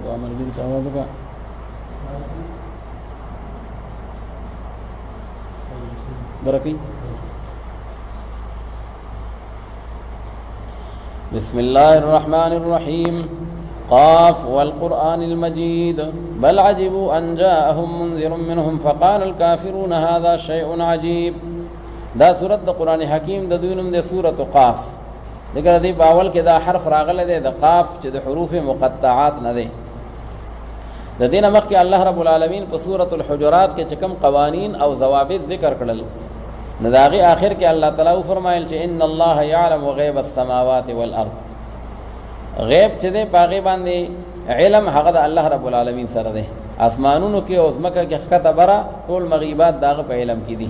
अमरगिरी की आवाज़ का बरकी। बिस्मिल्लाहिर्रहमानिर्रहीम। क़ाफ़ वल क़ुरआनिल मजीद बल अजिबू अन जाअहुम मुनज़िरुम मिनहुम फ़क़ालल काफ़िरून हाज़ा शैउन अजीब। दा सूरत द क़ुरान हकीम द दुइनुम दे सूरत क़ाफ़ लेकिन दी बावल के दा हर्फ रागले दे द क़ाफ़ च द हुरूफ़ मुक़त्तआत न दे द दीन मख के अल्लाह रब्बुल आलमीन प सूरतुल हुजुरात के चकम क़वानीन और ज़वाबित ज़िक्र करल नदाग़ी आखिर के अल्लाह ताला फरमाइल च इन्नल्लाह यअलमु ग़ैबस समावाति वल अर्ज़। ग़ैब च दे पागे बांदे इल्म हक़ द अल्लाह रब्बुल आलमीन सर दे आसमानुन के और मक्का के खत बरा कुल मग़ीबात दाग़ पे इल्म की दी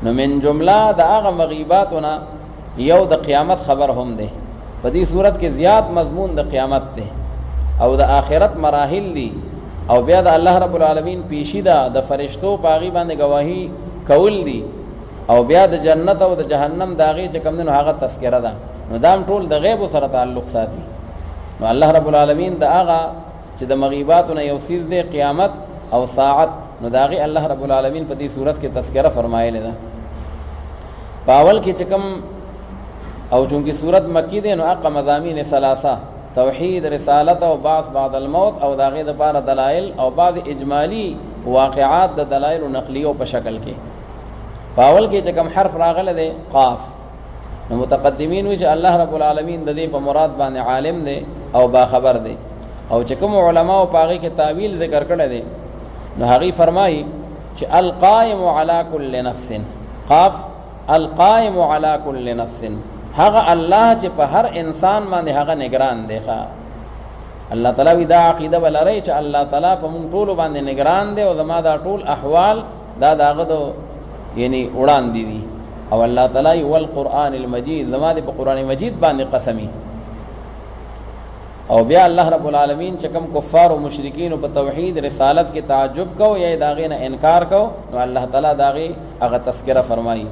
न मिन जुमला दाग़ मग़ीबातना यौ द क़यामत खबर हम दे पदी सूरत के ज़ियाद मज़मून द क़यामत दे और द आखिरत मराहिल दी और ब्या द अल्लाह रब्बुल आलमीन पीशीदा द फरिश्तों पागी बांदे गवाही कौल दी और ब्या द जन्नत और द जहन्नम दागी च कम दिन हागा तस्करा दा नो दाम टोल द गैब सर ताल्लुक़ साथी नो अल्लाह रब्बुल आलमीन द आगा च द मग़ीबात न यौसीज़ दे क़यामत और साअत नो दागी अल्लाह रब्बुल आलमीन पदी सूरत के तस्करा फरमाए लेदा पावल की चकम और चूँकि सूरत मक्की दे नो आका मज़ामीन सलासा तौहीद रिसालत और बास बादल मौत और दागे द पारा दलाइल और बाद इजमाली वाक़िआत द दलाइल व नक़लियों पर शक्ल के पावल के चकम हर्फ रागल दे क़ाफ़ न मुतक़द्दिमीन विच अल्लाह रब्बुल आलमीन द दे प मुराद बाने आलिम दे और बाखबर दे और चकम उलमा व पागी के तावील ज़िक्र कर दे न हगी फरमाई कि अल क़ाइमु अला कुल्लि नफ्सिन क़ाफ़ अल क़ाइमु अला कुल्लि नफ्सिन हक़ अल्लाह च प हर इंसान माने हक़ निगरान देखा अल्लाह ताला विदा अक़ीदा बलरे च अल्लाह ताला प मुंग टोल बांधे निगरान दे और जमा दा टोल अहवाल दा दागदो यानी उड़ान दी दी और अल्लाह ताला वल क़ुरआनिल मजीद जमा दे प क़ुरान मजीद बांधे कसमी और ब्या अल्लाह रब्बुल आलमीन चकम कुफ़ार व मुशरिकीन प तौहीद रिसालत के ताज्जुब को या दागे न इनकार को न अल्लाह ताला दागे अगर तस्करा फरमाई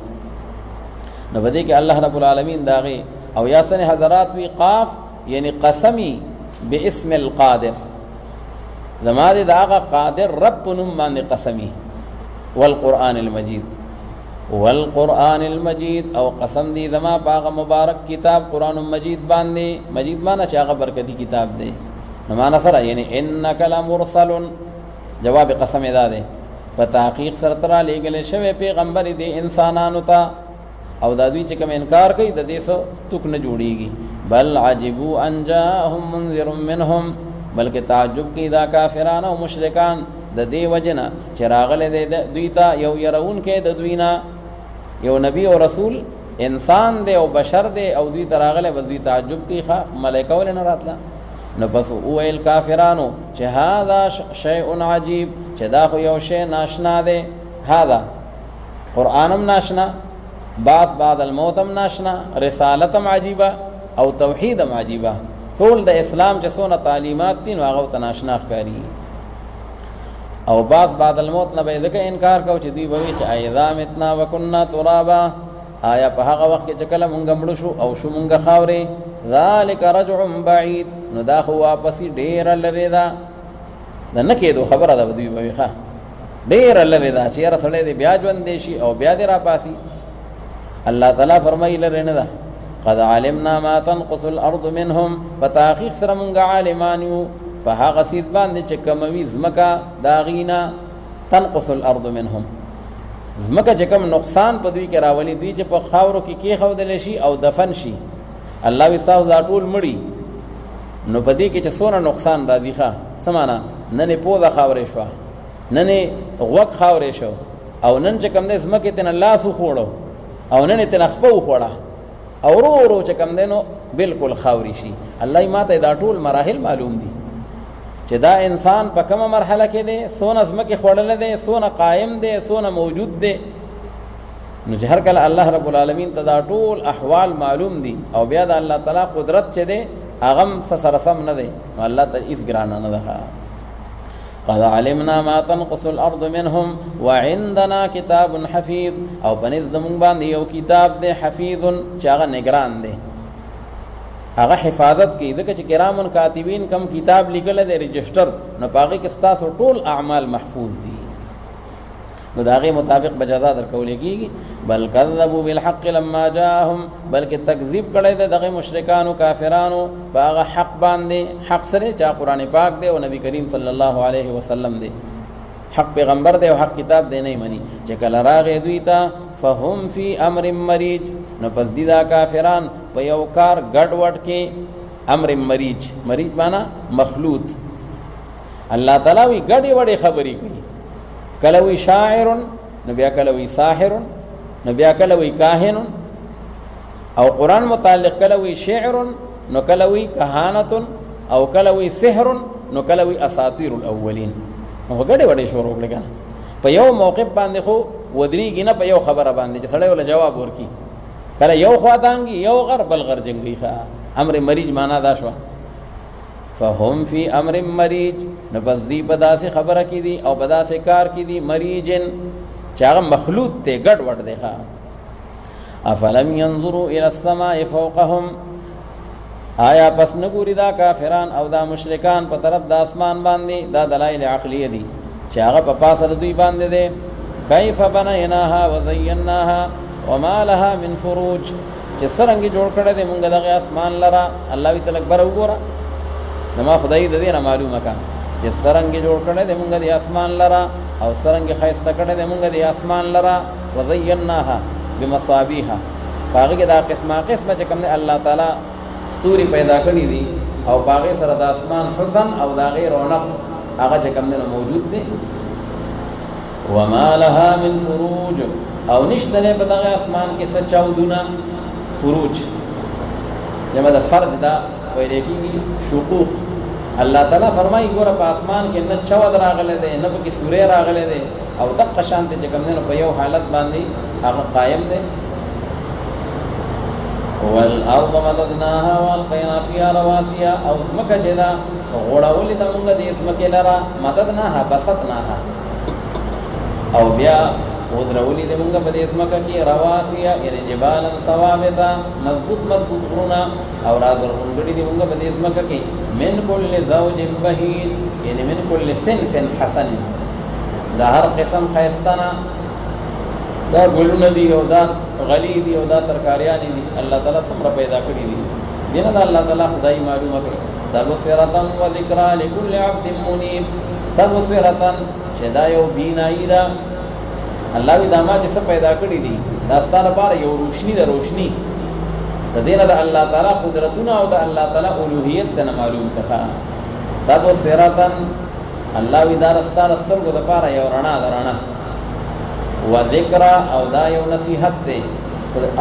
न बदे के अल्लाह रब्बुल आलमीन दागे और यासन हज़रात वी क़ाफ़ यानी कसमी बिस्मिल क़ादिर ज़माद दागा क़ादिर रब पुनुम माने कसमी वल क़ुरआनिल मजीद और कसम दी ज़मा पागा मुबारक किताब कुरान मजीद बांधे मजीद माना चागा बरकती किताब दे न माना सरा यानी इन्नका लमुरसलुन जवाब कसम एदा दे बतहक़ीक़ सरतरा ले गले शवे पैगम्बर दे इंसानान उता और दादी चकम इनकार कई ददे सो तुक न जोड़ेगी बल अजिबू अन जाअहुम मुनज़िरुम मिनहुम बल्कि ताज्जुब की दा काफिराना व मुशरिकान ददे वजना चिरागले दे दुईता यौ यरउन के ददुइना यो नबी और रसूल इंसान दे और बशर दे और दुई तरागले बदी ताज्जुब की खाफ मलाइका वाले न रातला न बस उल काफिरानो च हाज़ा शैउन अजीब चदा खो यौ शे नाशना दे हाज़ा क़ुरआनम नाशना बास बादल मौतम नाशना रिसालतम अजीबा और तौहीदम अजीबा टोल द इस्लाम च सोना तालीमात तीन वागव तनाशना करी और बास बादल मौत न बेद के इनकार को च दी भवी च आयदाम इतना वकुन्ना तुराबा आया पहाग वक्त के चकल मुंगा मुड़शु और शु मुंगा खावरे ज़ालिका रजउम बईद न दाखु वापसी ढेर लरेदा न के दो खबर दा दी भवी खा ढेर लरेदा चेरा सड़े दे ब्याजवन देशी और ब्यादरा पासी अल्लाह ताला फरमाई लरेनदा क़द अलिमना मा तनक़ुसुल अर्दु मिनहुम बतहक़ीक़ सर मुंगा आलिमानियु पहा गसीद बांधे चकमवी ज़मका दागीना तनक़ुसुल अर्दु मिनहुम ज़मका चकम नुक़सान पदवी के रावली दुई च प खावरो की के खवदलेशी और दफन शी अल्लाह विसाह दाटूल मड़ी नो पदी के च सोना नुक़सान राज़ी खा समाना नने पोदा खावरे शवा नने वक खावरे शो और नन चकम दे ज़मके तेना लासु खोड़ो और नने तेना खपऊ खोड़ा और रो चकम देनो बिल्कुल खावरी शी अल्लाह माता दाटूल मराहिल मालूम दी चदा इंसान पकम मरहला के दे सोना ज़मके खोड़ने दे सोना कायम दे सोना मौजूद दे जहर कल अल्लाह रब्बुल आलमीन तदाटूल अहवाल मालूम दी और ब्याद अल्लाह ताला कुदरत चे दे आगम सरसम न दे अल्लाह त इस गिराना न दखा क़द अलिमना मा तनक़ुसुल अर्दु मिनहुम व इंदना किताबुन हफ़ीज़ और बनिज़ दमुंग बांधी यो किताब दे हफ़ीज़ुन चागा निगरान दे هغه حفاظت کوي ځکه چې کرامن کاتبین کم کتاب لیکل دی رجسٹر نو پاغه کې ستاسو ټول اعمال محفوظ دي نو داغه مطابق بجزا درکول کیږي بل کذبوا بالحق لما جاءهم بلکې تکذیب کړي دغه مشرکان او کافرانو باغه حق باندې حق سره چې قرآن پاک دی او نبی کریم صلی الله علیه وسلم دی حق پیغمبر دی او حق کتاب دی نه مني چې کله راغې دوی ته فهم فی امر مریج نو پس دي دا کافران په یو کار ګډ وډ کې امر مریج مریج معنا مخلوط الله تعالی وی ګډي وډي خبرې کوي کله وی شاعر نو بیا کله وی ساحر نو بیا کله وی کاهن او قرآن متعلق کله وی شعر نو کله وی کهانت او کله وی سحر نو کله وی اساطیر الاولین نو ګډي وډي شروع کړل کنه په یو موقف باندې خو ودریږي نه په یو خبره باندې چې سړی ول جواب ورکي کله یو خواطانګي یو غر بل غر جنگي ښا امر مریج معنا دا شو فهم فی امر مریج نو بس دی بداسه خبره کی دی او بداسه کار کی دی مریجن چاغه مخلوط ته ګډ وډ دی ښا افلم ينظروا الى السماء فوقهم آیا پس نګوري دا کافران او دا مشرکان په طرف د اسمان باندې دا دلایل عقلیه دي چې هغه په پاسه دوی باندې دي کیف بنیناها وزیناها وما لها من فروج چې څنګه جوړ کړه دې مونږ دغه اسمان لرا الله وی تعالی بر وګوره نما خدای دې نه معلومه کا چې څنګه جوړ کړه دې مونږ دې اسمان لرا او څنګه خیسته کړه دې مونږ دې اسمان لرا وزیناها بمصابيها باغه دا قسمه چې کوم الله تعالی ستوري پیدا کړی دي او باغه سره د اسمان حسن او دا غیر رونق هغه چې کوم نه موجود دي وما لها من فروج او نشته په دغه اسمان کې څه چاودونه فروج جمع د فرج دا ویل کېږي شقوق الله تعالی فرمایي ګوره په اسمان کې نه چاود راغله ده نه پکې سورې راغله ده او دغه شانت چې کوم نه په یو حالت باندې هغه قائم ده والارض مددناها والقينا فيها رواسي او زمکه چې دا غوړولې د مونږ د اسمکه لرا مددناها بسطناها او بیا ودرولې د مونږ په دې اسمکه کې رواسي یعنی جبالا ثوابتا مضبوط غرونا او رازرغونګړي د مونږ په دې اسمکه کې من كل زوج بهيج یعنی من كل صنف حسن دا هر قسم خیستانه دا ګلونه دي او دا غلی دي او دا ترکاریان دي الله تعالی څومره پیدا کړی دي دینه دا الله تعالی خدای معلومه کوي تبصرة و ذکرى لكل عبد منيب تبصرة چې دا یو بینایی دا الله وی دامه چې څه پیدا کړی دي دا ستاره بار یو روشنی د روشنی د دینه د الله تعالی قدرتونه او د الله تعالی اولوهیت ته معلوم کړه تبصرة الله وی دا ستاره سترګو د پاره یو رڼا درانه و ذکر او دا یو نصیحت دی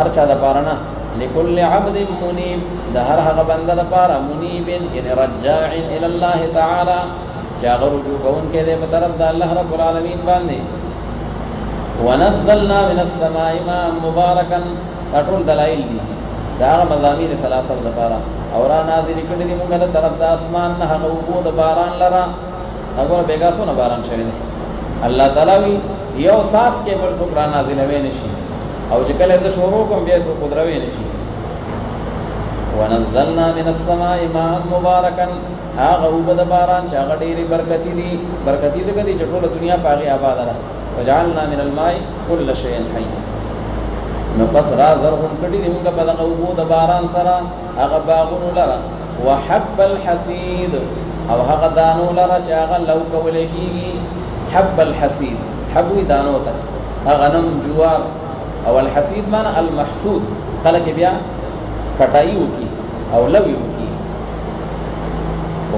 ارچا د پارنا لكل عبد منيب د هر هغه بنده د پاره منيب ان رجاع الى الله تعالی چاغه رجوع کون کې د په طرف د الله رب العالمین باندې ونزلنا من السماء ماء مباركا ټول دلایل دي دا هغه مضامین ثلاثه د پاره اور نازل کړي دي موږ د طرف د اسمان نه هغه وبو د باران لرا هغه بیګاسو نه باران شوی دی الله تعالی یو ساس کې بل څوک را نازلوي نشي او چې کله د شروع کوم بیا څوک قدروي نشي ونزلنا من السماء ماء مباركا هغه وبد باران چې هغه ډېری برکتی دي ځکه دي چې ټول دنیا پاغي آباد ده وجعلنا من الماء كل شيء حي نو پس را زرغون کړي دي موږ په دغه وبد باران سره هغه باغونو لره وحب الحصيد او هغه دانو لره چې هغه لو کول کېږي حب الحصيد حبوی دانو ته غنم جوار او الحصید معنی المحسود خلق بیا کټایو کی او لویو کی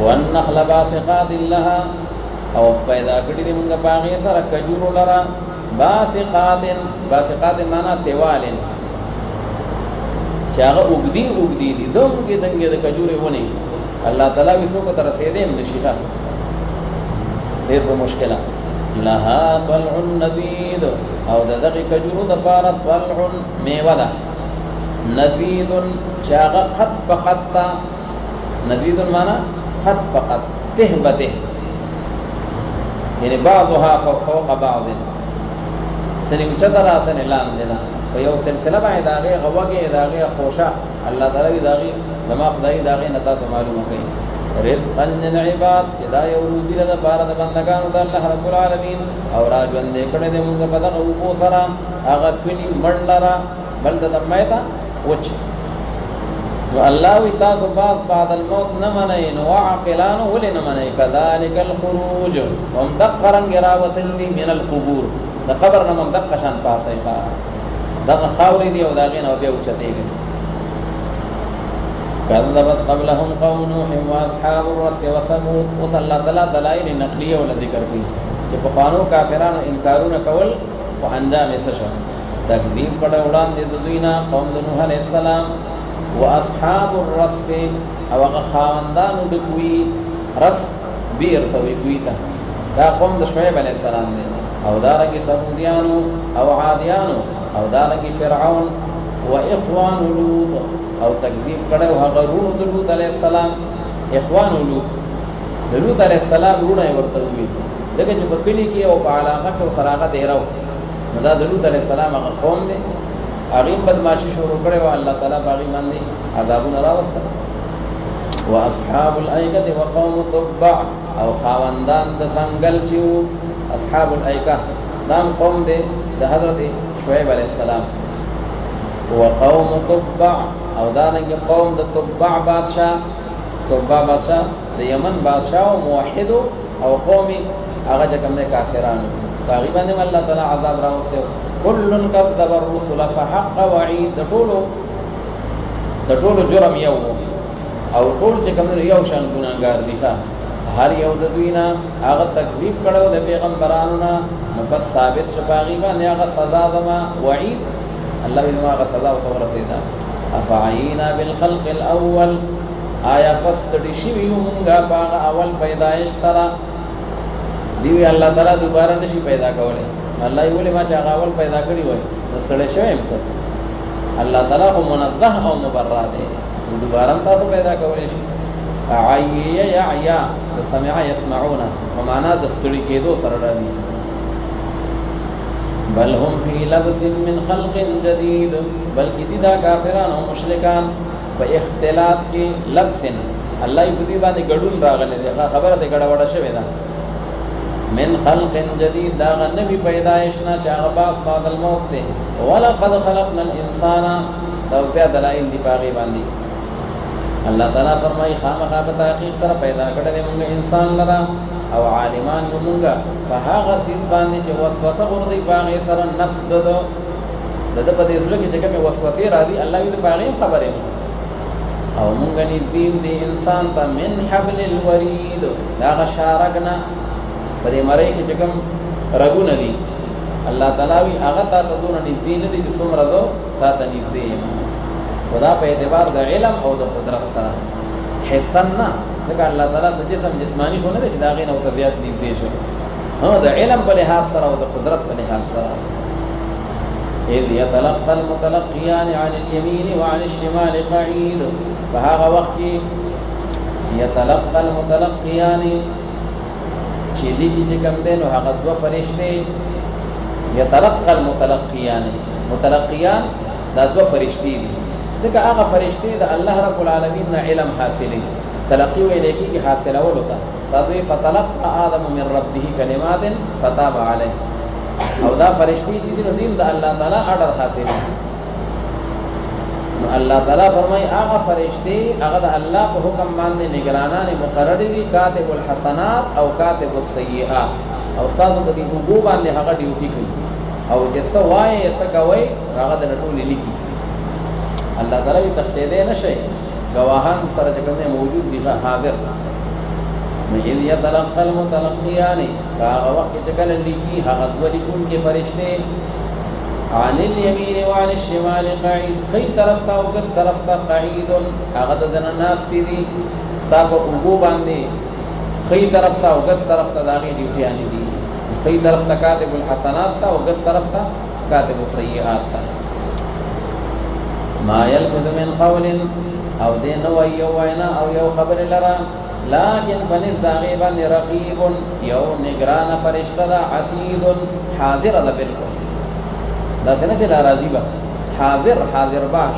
والنخل باسقات لها او پیدا کړی دی موږ باغې سره کجورو لرا باسقات معنی تیوالن چاغه وګدی دي دنګ د کجوري ونی الله تعالی وسو کو تر سیدم نشیخه ډېر په مشکله لها طلع ندید او دغه کجورو د پاره طلع میوه ده ندید چاغه قد فقط ندید معنا قد فقط تهبته یعنی بعضها فوق بعض سنی چترا سن اعلان دینا په یو سلسله باندې داغه غوګه داغه خوشا الله تعالی داغه زما خدای دا غي نتا معلومه کوي رزقا للعباد چې دا یو روزي ده لپاره د بندگانو د الله رب العالمین او راجوند کړه دې موږ په دغه وبو سره هغه کلی مړلرا بل د مېتا وچ نو الله وی تاسو باز بعد الموت نه منئ نو عاقلانو ولې نه منئ كذلك الخروج هم دقرن راوتل من القبور د قبر نه هم دق شان پاسه کا دغه خاورې دی او دغه نه بیا اوچتېږي كذبت قبلهم قوم نوح واصحاب الرس وثمود وصلى الله دلائل نقلیه ول ذکر کوي چې په قانون کافرانو انکارونه کول او انجام یې شو تکذیب کړه وړاندې د دوی نه قوم د نوح علیه السلام واصحاب الرس او هغه خاوندانو د کوی رس بیر ته وی کوي ته دا قوم د شعیب علیه السلام دی او دارنګه سمودیانو او عادیانو او دارنګه فرعون واخوان لوط او تکذیب کړه هغه رونو د لوط علیه السلام اخوان لوط د لوط علیه السلام رونه ورته وی دغه چې په کلی کې او په علاقه کې سراغه دیرو نو دا د لوط علیه السلام هغه قوم دی هغه بدمعشي شروع کړي او الله تعالی باغی باندې عذابونه راوستل واصحاب الایکه وقوم تبع او خاوندان د څنګهل چې اصحاب الایکه نام قوم دی د حضرت شعیب علیه السلام وقوم تبع او دانګ قوم د تبع بادشاہ د یمن بادشاہ او موحد او قومي هغه چې کوم کافرانو تقریبا الله تعالی عذاب راوستل كل كذب الرسل فحق وعيد د ټولو جرم یو او ټول چې کوم یو شان ګناګار دي هر یو د دوی نه هغه تکذیب کړو د پیغمبرانو نه نو بس ثابت شپاغي باندې هغه سزا زما وعید الله دې ما هغه سزا او تورسیدا افعینا بالخلق الاول آیا پس تړي شي مونږه هغه اول پیدایش سره دی الله تعالی دوباره نشي پیدا کولای الله یې ولې ما چې هغه اول پیدا کړی وای نو سړی شوی هم څه الله تعالی خو منزه او مبرأ دی دوباره تاسو پیدا کولای شي عیا یعیا د سمع يسمعون ومعنا د ستړي کېدو سره راځي بل هم فی لبس من خلق جدید بلکې دي دا کافران او مشرکان په اختلاط کې لبس الله یې په دې باندې ګډون راغلی دی خبره ته ګډه وډه شوې ده من خلق جدید دا نبی پیدایشنا چاغه باس بعد الموت ته ولقد خلقنا الانسان دا بیا دلائل دی پاغي باندې الله تعالی فرمای خامخا په تحقیق سره پیدا کړل موږ انسان لرا او عالمان موږ په هغه سیس باندې چې وسوسه ورته پاغي سره نفس ددو د په دې سره چې کومه وسوسه راځي الله دې پاغي خبره او موږ نږدې دې انسان ته من حبل الورید دا غشارغنا په دې مړی کې چې کوم رګونه دي الله تعالی وی هغه ته دون نږدې نه دي چې څومره زو تا ته نږدې یم خدا په اعتبار د علم او د قدرت سره حسن نه لکه الله تعالی جسم جسمانی خو نه دي چې دا غین او طبيعت نږدې شي د علم په لحاظ سره او د قدرت په لحاظ سره اذ يتلقى المتلقيان عن اليمين وعن الشمال قعيد فهذا وقت يتلقى المتلقيان چې لیکي چې کوم دین او هغه دوه فرشته يتلقى المتلقيان متلقيان دا دوه فرشتي دي دغه هغه فرشتي د الله رب العالمین نه علم حاصلې تلقي ویل کېږي حاصله ولته تاسو فتلقى آدم من ربه كلمات فتاب عليه او دا فرشتي چې دین د الله تعالی اډر حاصلې نو الله تعالی فرمای هغه فرشتي هغه د الله په حکم باندې نگرانان مقرر دي کاتب الحسنات او کاتب السیئات او استاد په دې حقوق باندې هغه ډیوټي کوي او چې سوای سکوي هغه د ټولې لیکي الله تعالی تخته دې نشي گواهان سره چې کومه موجود دي حاضر نو اذ يتلقى المتلقيان هغه وخت چې کله لیکي هغه د لیکون کې فرشته عن اليمين وعن الشمال قعيد خي طرف تا او کس طرف تا قعيد هغه د ناس دي ستاسو وګو باندې خي طرف تا او کس طرف تا داغي ډیوټي دي خي طرف تا کاتب الحسنات تا او کس طرف تا کاتب السيئات تا ما يلفظ من قول او دين نو وینا او یو خبر لرا لكن فنذ غيبا رقيب يو نگران فرشتہ عتيد حاضر ده بالکل دا څنګه چې راضي به حاضر باش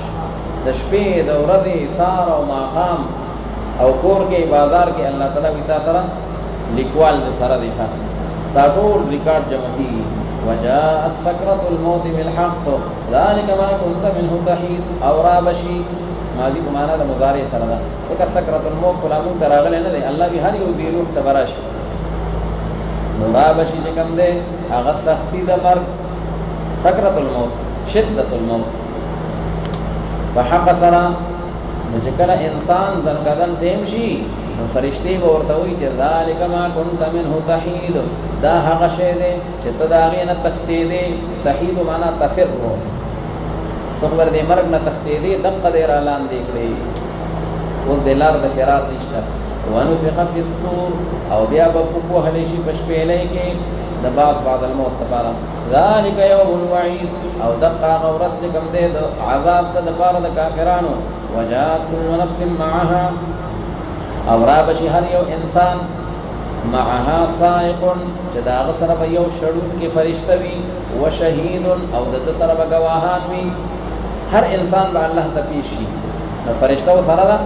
د د شپې د ورځې سار او ماښام او کور کې بازار کې الله تعالی وی تاسو سره لیکوال سره دی ښه ساټور ریکارډ جمع کیږي وجاءت سكرة الموت بالحق ذلك ما كنت منه تحيد او رابشي ماضی په معنا د مضارع سره ده لکه سکرۃ الموت خلامون تراغله نه دی الله به هر یو دی روح تبرش نو رابشي چې کوم دی هغه سختی د مرګ سکرۃ الموت شدت الموت فحق سره نو چې کله انسان زنګدن ټیم شي نو فرشتي به ورته وایي چې ذلک ما كنت منه تحید دا هغه شی دی چې ته د هغې نه تښتېدې تحید معنا تفر تو خبر دې مرګ نه تښتېدې دقه دې را لاندې کړې اوس د لار د فرار نشته ونفخ فی الصور او بیا به پوک وهلی شي په شپېلۍ کې د بعد الموت لپاره ذلک یوم الوعید او دقه هغه ورځ چې کوم دی د عذاب د دپاره د کافرانو وجاءت کل نفس معها او را بشي هر یو انسان معها سائق چې د هغه سره به یو شړونکی فرشته وي وشهید او د ده سره به ګواهان وي هر انسان به الله ته پیش شي نو فرشته سره ده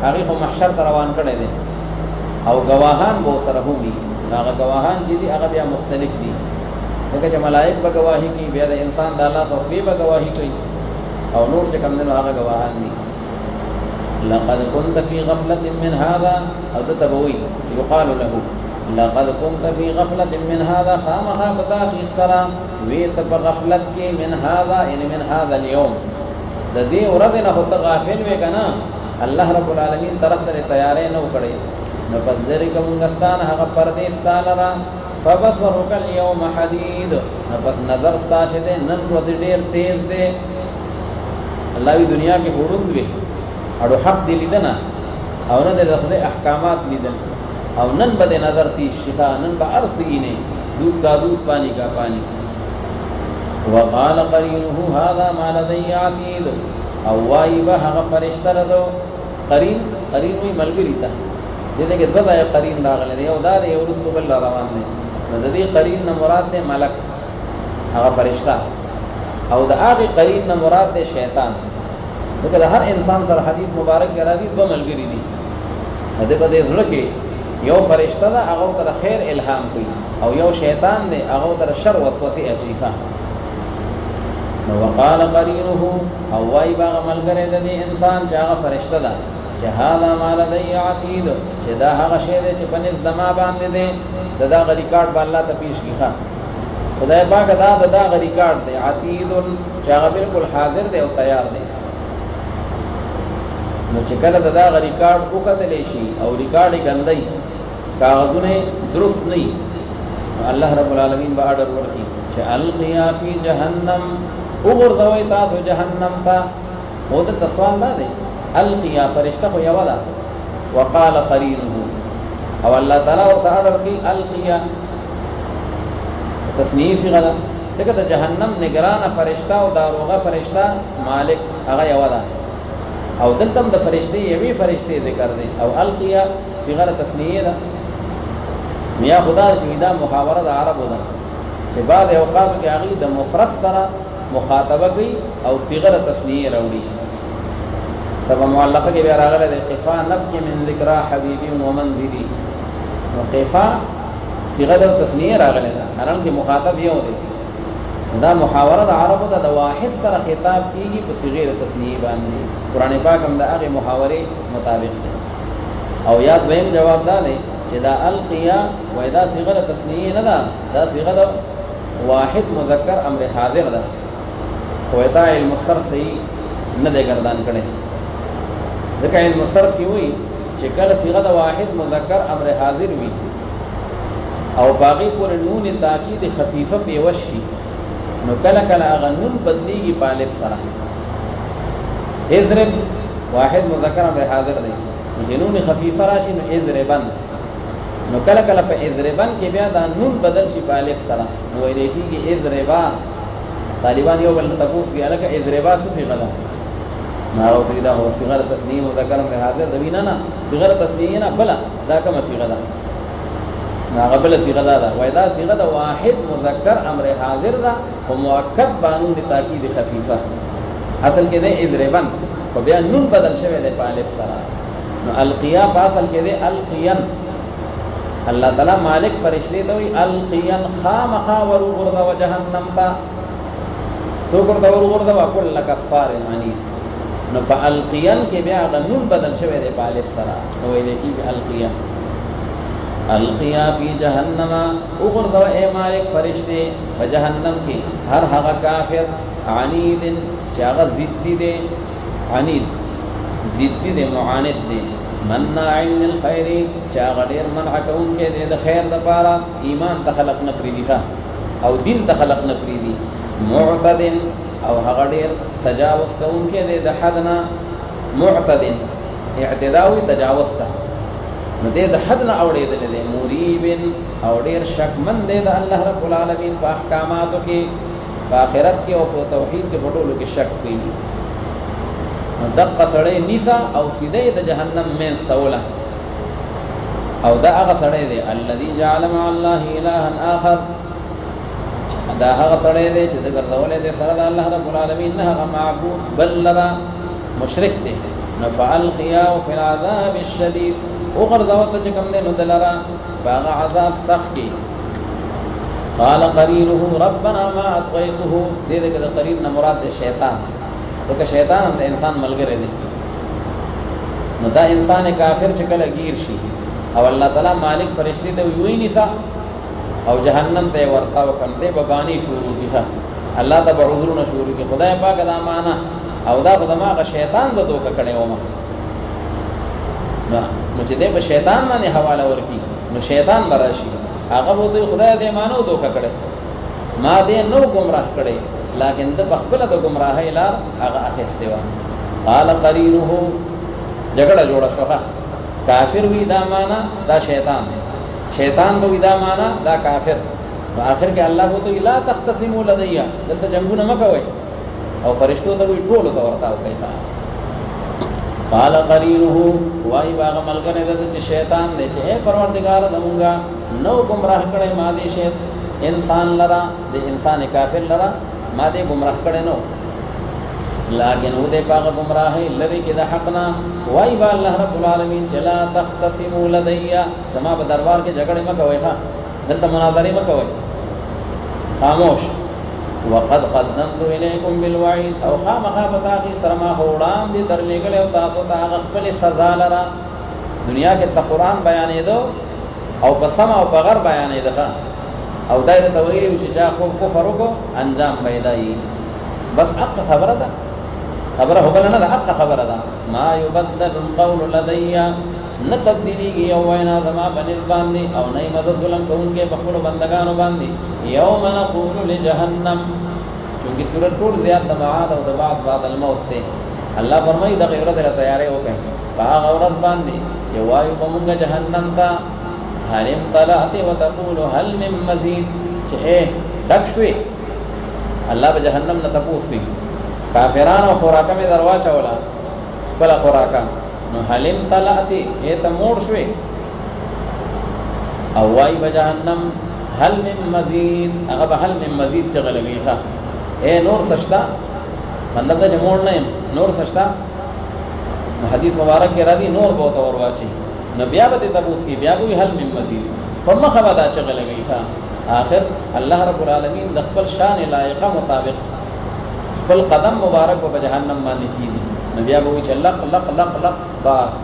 هغې خو محشر ته روان کړی دی او ګواهان به سره هم وي هغه ګواهان چې دي هغه بیا مختلف دي لکه چې ملائک به ګواهي کوي بیا د انسان د الله صفوې به ګواهي کوي او نور چې کوم دی نو هغه ګواهان دي لقد كنت في غفلة من هذا او تتبوي يقال له لقد كنت في غفلة من هذا خامخا بتاخير سرا ويت بغفلت کې من هذا يعني من هذا اليوم د دې ورځې نه هوت غافل وې کنه الله رب العالمین طرف ته تیارې نو کړې نو پس ذری کومګستان هغه پردې ستالرا فبصرك اليوم حديد نو پس نظر ستا چې دې نن ورځ ډېر تیز دی الله وی دنیا کې هوډوند وي اړو حق دی لیدنه او نه د خدای احکامات لیدل او نن به نظر تی شفا نن به ارسینه دودھ کا دودھ پانی کا پانی وقال قرینه هذا ما لدي عتید او وای به هغه فرشتہ ردو قرین وی ملګری ته دې کې دغه قرین راغلی دی او دا یو رسول الله روان دی نو د دې قرین نه مراد دی ملک هغه فرشتہ او د هغه قرین نه مراد دی شیطان دغه هر انسان سره حدیث مبارک کې راځي دوه ملګری دي دې په دې زړه کې یو فرشتہ دا هغه تر خیر الهام کوي او یو شیطان دی هغه تر شر وسوسه اچي نو وقال قرینه او وای باغ ملګری د انسان چې هغه فرشتہ ده چې هذا ما لدي عتید چې دا هغه شی دی چې په نس دما باندې دی دا ریکارډ به الله ته پیش کیږي خدای پاک دا ریکارډ دی عتید چې هغه بالکل حاضر دی او تیار دی نو چې کله دا ریکارډ وکتل شي او ریکارډ یې ګندای کاغذونه درست نه الله رب العالمین به آرډر ورکړي چې القیا فی جهنم وګرځوي تاسو جهنم ته هو د سوال نه دی القیا فرشتہ خو یو ده وقال قرینه او الله تعالی ورته آرډر کوي القیا تصنیف غلا دغه د جهنم نگران فرشتہ او داروغه فرشتہ مالک هغه یو ده او دلته د فرشتي یوي فرشتي ذکر دي او القیا صيغه تسنیه ده یا خدا چې دا محاوره د عربو ده چې بعض اوقات کې هغه د مفرد سره مخاطبه کوي او صيغه تسنیه راوړي سبب معلقه کې بیا راغله د قفا نبكي من ذکر حبيبي ومنزلي نو قفا صيغه تسنیه راغله ده هران کې مخاطب یو دی دا محاوره د عربو د واحد سره خطاب کیږي په صيغه تسنیه باندې قران پاک هم د هغه محاورې مطابق دی او یاد ویم جواب دا دی چې دا القیا وای دا صيغه تسنیه نه ده دا صيغه واحد مذکر امر حاضر ده خو دا علم الصرف صحیح نه دی ګردان کړي ځکه علم الصرف کې وایي چې کله صيغه واحد مذکر امر حاضر وي او باقي پر نون تاکید خفیفه پیوشي نو کله کله هغه نون بدلیږي په الف سره اضرب واحد مذکر امر حاضر دی جنون خفیفه راشي نو اضربن نو کله کله په اضربن کې بیا دا نون بدل شي په الف سره نو ویل کېږي اضربا طالبان یو بل تپوس کې الکه اضربا څه صيغه ده ما او ته دا هو صيغه تسنیه مذکر امر حاضر د وینا نه صيغه تسنیه نه بل دا کومه صيغه ده ما قبل صيغه ده وای دا صيغه ده واحد مذکر امر حاضر ده او مؤکد بانون تاکید خفیفه اصل کې ده اضربن خو بیا نون بدل شوی دی په الف سره. نو القیا په اصل کې دی القین. الله تعالی مالک فرشتي ته وی القین خامخا ورغورځه و جهنم ته. څوک ورته ورغورځه وکل کفار عنید. نو په القین کې بیا نون بدل شوی دی په الف سره، نو ویل کېږي القیا. القیا فی جهنم وغورځه اے مالک فرشتي په جهنم کې هر هغه کافر عنید چې هغه ضدي دی، عنید ضدي دی، معاند دی، مناع للخير چې هغه ډېر منع کوونکی دی د خیر دپاره، ایمان ته خلق نه پرېږدي او دین ته خلق نه پرېږدي، معتد او هغه ډېر تجاوز کوونکی دی د حد نه، معتد اعتدا وي تجاوز ته، نو دی د حد نه اوړېدلی دی، مریب او ډېر شکمن دی د الله رب العالمین په احکاماتو کې، په آخرت کې او په توحید کې په ټولو کې شک کوي. نو دقه سړی نیسه او سیده د جهنم منځ ته وله. او دا هغه سړی دی الذي جعل مع الله الها آخر، دا هغه سړی دی چې د ګرځولی دی سره د الله رب العالمین نه هغه معبود بل لره مشرک دی. نو فالقیاه فی العذاب الشدید، وغرځوه ته چې کوم دی نو د لره په هغه عذاب سخت کې. قال قرینه ربنا ما اطغیته، دې دې کې د قرین نه مراد دی شیطان، ځکه شیطان هم د انسان ملګری دی. نو دا انسان کافر چې کله گیر شي او الله تعالی مالک فرشتي ته وی نیسه او جهنم ته ورتاو کړي، دې به بانی شروع کړه، الله ته به عذرونه شروع کړي، خدای پاک دا معنا او دا په دماغه شیطان ز دوکه کړي و ما. نو چې دې په شیطان باندې حواله ورکی نو شیطان براشي، هغه به دوی خدای دې مانو دوکه کړي، ما دې نو گمراه کړي، لیکن د بخبله د گمراهی لار هغه اخیستی و. قال قرینه، جګړه جوړه شوه، کافر وی دا معنا دا شیطان، شیطان به وی دا معنا دا کافر. په آخر کې الله بوته لا تختصموا لدي، دلته جنگونه مکوئ، او فرشتو ته وی ټولو ته ورتاو کوي. قال قرینه، وای باغ ملګری د شیطان دی چې اے پروردگار زمونږه نو گمراه کړي ما دې شیط انسان لرا، د انسان کافر لرا ما دې گمراه کړي نو، لیکن و دې پاغه گمراهی لری کې د حقنا. وای با الله رب العالمین چې لا تختصموا لدي، زما په دربار کې جګړه مکوئ، ها دلته مناظره مکوئ، خاموش. وقد قدمت الیکم بالوعید، او خامخا پتاقی سرما هوړان دي درلېګل او تاسو ته هغه خپل سزا لرا. دنیا کې ته قرآن بیانې دو او په سم او په غر بیانې ده، او دایره تویل چې چا کو کفر وکړو انجام پیدایي. بس حق خبره ده، خبره هو بل نه ده، حق خبره ده. ما يبدل القول لدي، نه تبدیلیږي یو وینا زما په نسبت باندې، او نه مدد ظلم کوونکې په خپلو بندګانو باندې. یوم نقول لجهنم، چونکې سورت ټول زیات د معاد او د بعث بعد الموت دی. الله فرمایي دغه ورځ له تیارې وکړئ، په هغه ورځ باندې چې وایو به مونږ جهنم ته هل امتلأت وتقول هل من مزید، چې ډک شوې. الله به جهنم نه تپوس کوي، کافرانو خوراکه مې در واچوله خپله خوراکه، نو هل امتلأت ته موړ شوې، او وایي به جهنم هل من مزید، هغه به هل من مزید چغلوي، ښه نور سشتا، مطلب دا چې موړ نه یم، نور سشتا. نو حدیث مبارک کې راځي نور به ورته ورواچي، نو بیا به دې تپوس کوي، بیا به وي هل من مزید، په مخه به دا چغه لګوي. ښه آخر الله رب العالمین د خپل شان لایقه مطابق خپل قدم مبارک په جهنم باندې کیږي، نو بیا به وي چې لق لق لق لق باس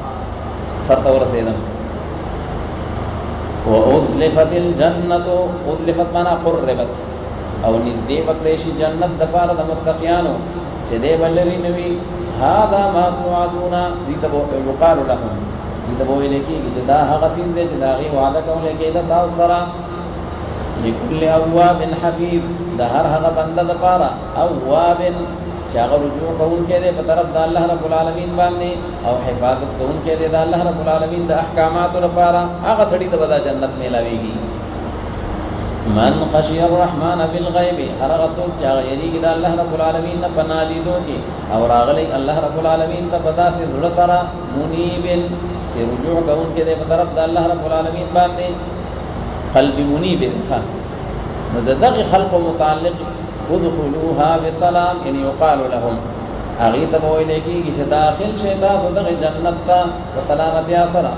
سر ته ورسېدم. وأزلفت الجنة، أزلفت معنا قربت، او نزدې وکړې شي جنت د پاره د متقیانو چې دې بلري نوي. هذا ما توعدون، دې ته یقال لهم، دې ته ویل کېږي چې دا هغه سین دی چې دا غي وعده کولې کېده تاسو سره. لكل اواب حفیظ، د هر هغه بنده د پاره اواب چې هغه رجوع کوونکی دی په طرف د الله رب العالمین باندې، او حفاظت کوونکی دی د الله رب العالمین د احکاماتو لپاره، هغه سړي ته به دا جنت میلاویږي. من خشی الرحمن بالغیب، هر هغه څوک چې هغه یریږي د الله رب العالمین نه په نالیدو کې، او راغلی الله رب العالمین ته په داسې زړه سره، منیب چې رجوع کوونکی دی په طرف د الله رب العالمین باندې، قلب منیب دی. نو د دغه خلق متعلق ادخلوها بسلام، یعنی یقال لهم هغه ته ویل کېږي چې داخل شي تاسو دغه جنت ته په سلامتیا سره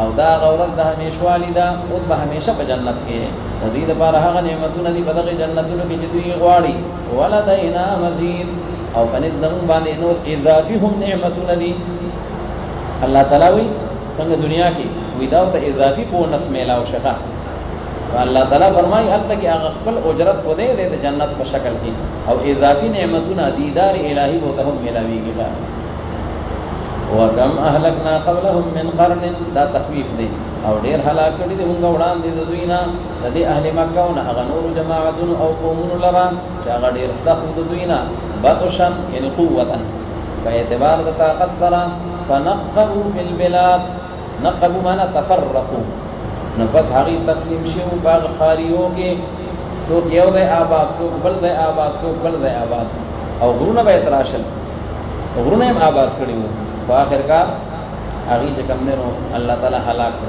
او دا غورت د همیشوالي ده اوس به همیشه په جنت کې د دې لپاره هغه نعمتونه دي په دغه جنتونو کې چې دوی غواړي ولدینا مزید او پنځ زمون باندې نور اضافي هم نعمتونه دي الله تعالی وی څنګه دنیا کې وی دا ته اضافي بونس میلاو شګه الله تعالی فرمایي الته کې هغه خپل اجرت خو دې د جنت په شکل کې او اضافي نعمتونه دیدار الهي به ته هم ملاويږي وكم اهلكنا قبلهم من قرن دا تخفيف دي او ډیر هلاک کړي دي موږ وړاندې د دوی نه د دې اهل مکه او هغه نور جماعتونو او قومونو لرا چې هغه ډیر سخت د دوی نه بطشن یعنی قوتا په اعتبار د طاقت سره فنقبوا في البلاد نقبوا معنا تفرقوا نو پس هغه تقسیم شو باغ خاریو کې څوک یو ځای آباد څوک بل ځای آباد څوک بل ځای آباد او غرونه به تراشل غرونه هم آباد کړي وو په اخر کار هغه چې کوم دینو الله تعالی هلاک کړ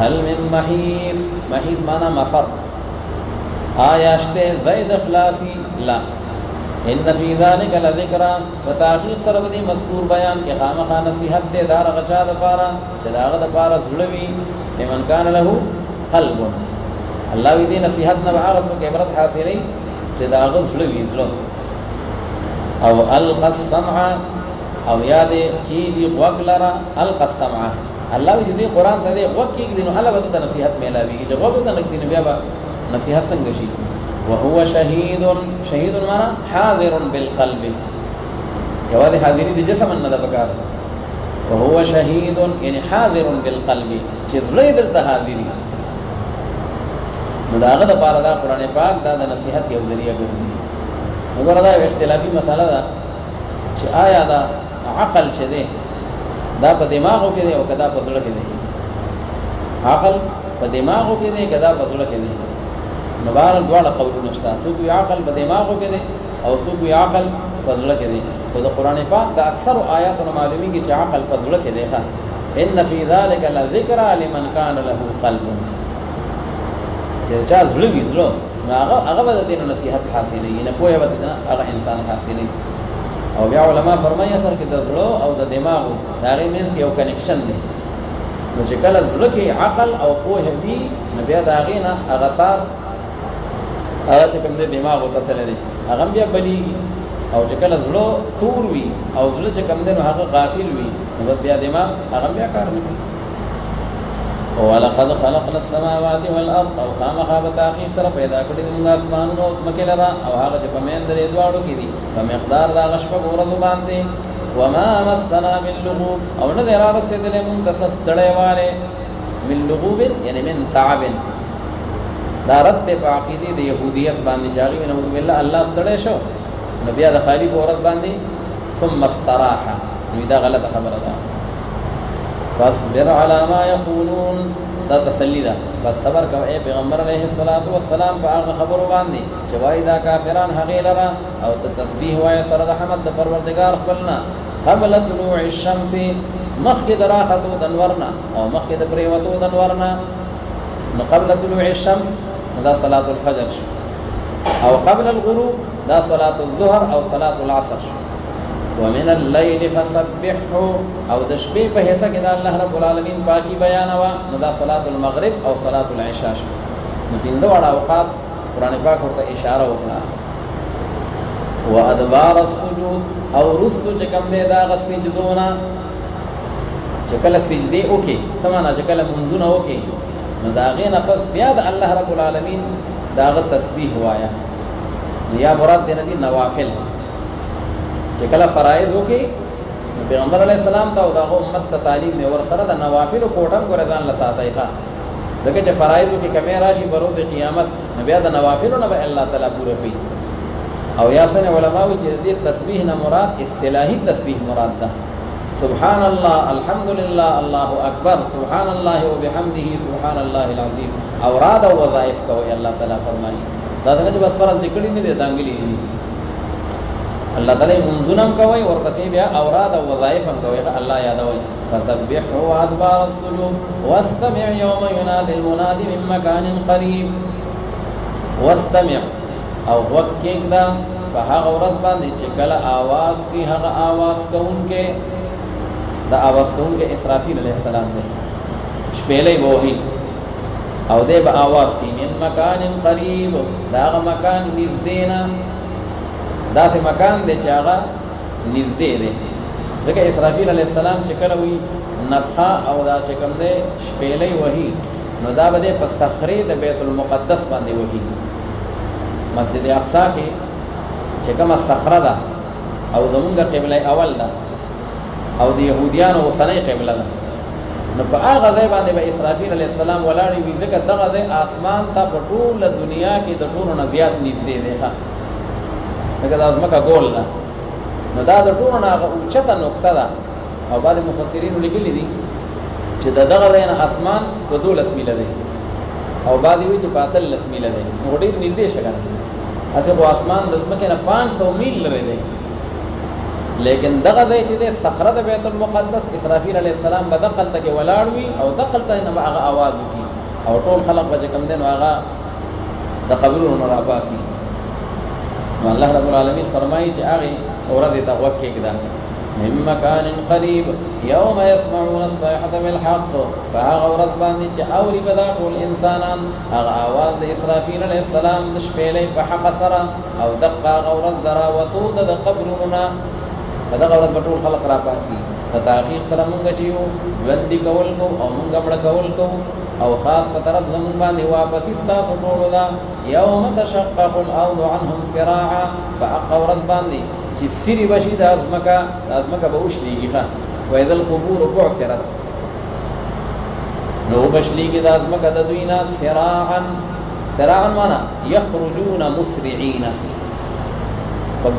هل من محیص محیص معنا مفر آیاشته زید اخلاصی لا ان فی ذلک لذکرا وتحقیق سره دې مذکور بیان کې خامخا نصیحت ته دار غچا د پاره چې داغه د پاره زړوي لمن کان له قلب الله دې نصیحت نه هغه څه کې عبرت حاصلې چې داغه زړوي زړه او القى السمع او یاد کی دی وغلرا القى السمع الله دې قران ته دې وکی دې نو الله به ته نصیحت ملاوي چې وګو ته نګ دې بیا به نصیحت څنګه شي وهو شهيد شهيد معنا حاضر بالقلب جواد حاضری د جسم نه د بکار وهو شهيد يعني حاضر بالقلب چې زړه دلته حاضری نو داغه د پاره دا قران پاک دا د نصیحت یو ذریعہ ګرځي وګوره دا اختلافي مسله ده چې آیا دا عقل چې دی دا په دماغو کې دی او کدا په زړه کې دی عقل په دماغو کې دی کدا په زړه کې دی نو بار دواړه قولونه شته څوک یې عقل په دماغو کې دی او څوک یې عقل په زړه کې دی خو د قران پاک د اکثر آیاتونو معلومیږي چې عقل په زړه کې دی ښه ان فی ذلک لذکرى لمن کان له قلب چې چا زړه وي زړه هغه به د دین نصیحت حاصلې نه پوهه به دنه هغه انسان حاصلې او بیا علما فرمایي سر کې د زړه او د دماغو دا غي مینس کې یو کنیکشن دی نو چې کله زړه کې عقل او پوهه وي نو بیا دا غینه هغه تار هغه چې کوم د دماغ ته تللی هغه بیا بلی او چې کله زړه تور وي او زړه چې کوم دنو هغه غافل وي نو بیا دماغ هغه بیا کار نه کوي ولقد خلقنا السماوات والارض او خامخا بتحقیق سره پیدا کړی موږ اسمانونو او ځمکې لرا او هغه چې په مین درې دواړو کې دي په مقدار دا غشپه ورځو باندې وما مسنا من لغوب او نه را رسیدلې موږ تاسو ستړیواله من لغوب یعنی من تعب دا رد په عقیده د يهودیت باندې شاغي نعوذ بالله الله ستړی شو نبی دا خالی په ورځ باندې ثم استراح نو دا غلطه خبره ده فاصبر على ما يقولون دا تسلی ده بس صبر کوه اے پیغمبر علیه الصلاۃ والسلام په هغه خبرو باندې چې وای دا کافران هغه لرا او تسبیح وای سره د حمد د پروردگار خپلنا قبل طلوع الشمس مخک دراختو دنورنا او مخک د پریوتو دنورنا نو قبل طلوع الشمس دا صلاة الفجر او قبل الغروب دا صلاة الظهر او صلاة العصر ومن الليل فسبحه او د شپې په حصہ کې دا الله رب العالمین پاکي بیانوا نو دا صلاة المغرب او صلاة العشاء نو پنځه وړ اوقات قران پاک ورته اشاره وکړه وادبار السجود او رسو چې کوم دی دا سجدونه چې کله سجدي وکي سمانا چې کله منځونه وکي نو دا غینه پس بیا د الله رب العالمین داغه تسبیح وایا یا مراد دې نه دي نوافل چې کله فرایض وکي پیغمبر علیه السلام ته او دغه امت ته تعلیم نه ور سره د نوافل کوټم ګرځان لساتای ښه دغه چې فرایض کې کمه راشي په ورځ قیامت نو بیا د نوافل نه به الله تعالی پوره کوي او یا سن علماء چې دې تسبیح نه مراد اصطلاحي تسبیح مراد ده سبحان الله الحمد لله الله اکبر سبحان الله وبحمده سبحان الله العظیم اوراد او وظائف کوي الله تعالی فرمایي دا نه چې بس فرض لیکلي نه دي دانګلي دي الله تعالی منځونم کوي او پسې بیا اوراد او وظائف هم کوي الله یادوي فسبحوا وادبار السجود واستمع يوم ينادي المنادي من مكان قريب واستمع او وکیک دا په هغه ورځ باندې چې کله آواز کی هغه آواز کوونکې دا آواز کوونکې اسرافیل علیه السلام دی شپېلې به وهي او دی به آواز کی من مکان قریب دا هغه مکان نږدې نه داسې مکان دی چې هغه نږدې دی ځکه اسرافیل علیه السلام چې کله وي نفخه او دا چې کوم دی شپېلې وهي نو دا به دی په صخرې د بیت المقدس باندې وهي مسجد اقصا کې چې کومه صخره ده او زمونږ قبله اول ده او د يهوديانو اوسنۍ قبله ده نو په هغه ځای باندې به اسرافیل علیه السلام ولاړ وي ځکه دغه ځای آسمان ته په ټوله دنیا کې د ټولو نه زیات نږدې دی ښه لکه دا ځمکه ګول ده نو دا د ټولو نه هغه اوچته نقطه ده او بعضې مفسرینو لیکلي دي چې د دغه ځای نه اسمان په 12 میله دی او بعضې وایي چې په 18 میله دی نو ډېر نږدې شه که نه هسې خو اسمان د ځمکې نه 500 میل لرې دی لیکن دغه ځای چې دی صخره د بیت المقدس اسرافیل علیه السلام به دقلته کې ولاړ وي او دقلته نه به هغه آواز وکړي او ټول خلق به چې کوم دی نو هغه د قبرونو نه راپاسي نو الله رب العالمین فرمایي چې هغې ورځې ته غوږ کېږده من مکان قریب یوم یسمعون الصیحة بالحق په هغه ورځ باندې چې اوري به دا ټول انسانان هغه آواز د اسرافیل علیه السلام د شپېلۍ په حقه سره او دقه هغه ورځ د راوتو د قبرونو نه په دغه ورځ به ټول خلق راپاسي په تحقیق سره مونږ چې یو ژوندي کول کوو او مونږ مړه کول کوو او خاص په طرف زمونږ باندې واپسي ستاسو ټولو ده یوم تشقق الارض عنهم سراعا په هغه ورځ باندې چې سری بشي د ازمکه به وشلیږي ښه واذا القبور بعثرت نو بشلیږي د ازمکه د دوی نه سراعا معنا یخرجون مسرعین په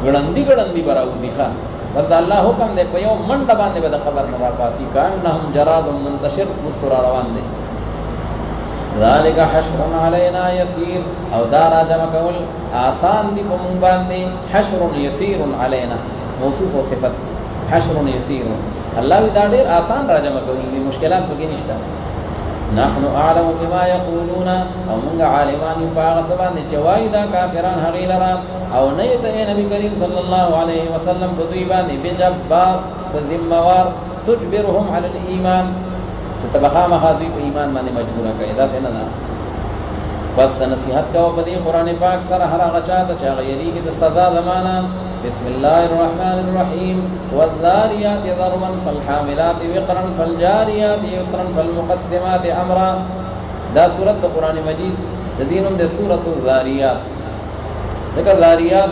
ګړندي به راوځي ښه بس د الله حکم دی په یو منډه باندې به د قبر نه راپاسي کانهم جراد منتشر مصر روان دی ذلك حشر علينا يسير او دا راجمع کول آسان دی په مونږ باندې حشر يسير علينا موصوف او صفت حشر يسير الله دا ډېر آسان راجمع کول دي مشکلات پکې نشته نحن اعلم بما يقولون او مونږ عالمان یو په هغه څه باندې چې وایي دا کافران هغې لره او نه یې ته نبي کریم صلی الله علیه وسلم په دوی باندې بجبار څه ذموار تجبرهم على الايمان چې ته به خامخا دوی په ایمان باندې مجبوره کوې داسې نه ده بس نصیحت کوه په دې قرآن پاک سره هر هغه چا ته چې هغه یریږي د سزا زمانه بسم الله الرحمن الرحیم والذاریات ذروا فالحاملات وقرا فالجاریات یسرا فالمقسمات امرا دا سورت د قرآن مجید د دې نوم د سورت الذاریات ځکه ذاریات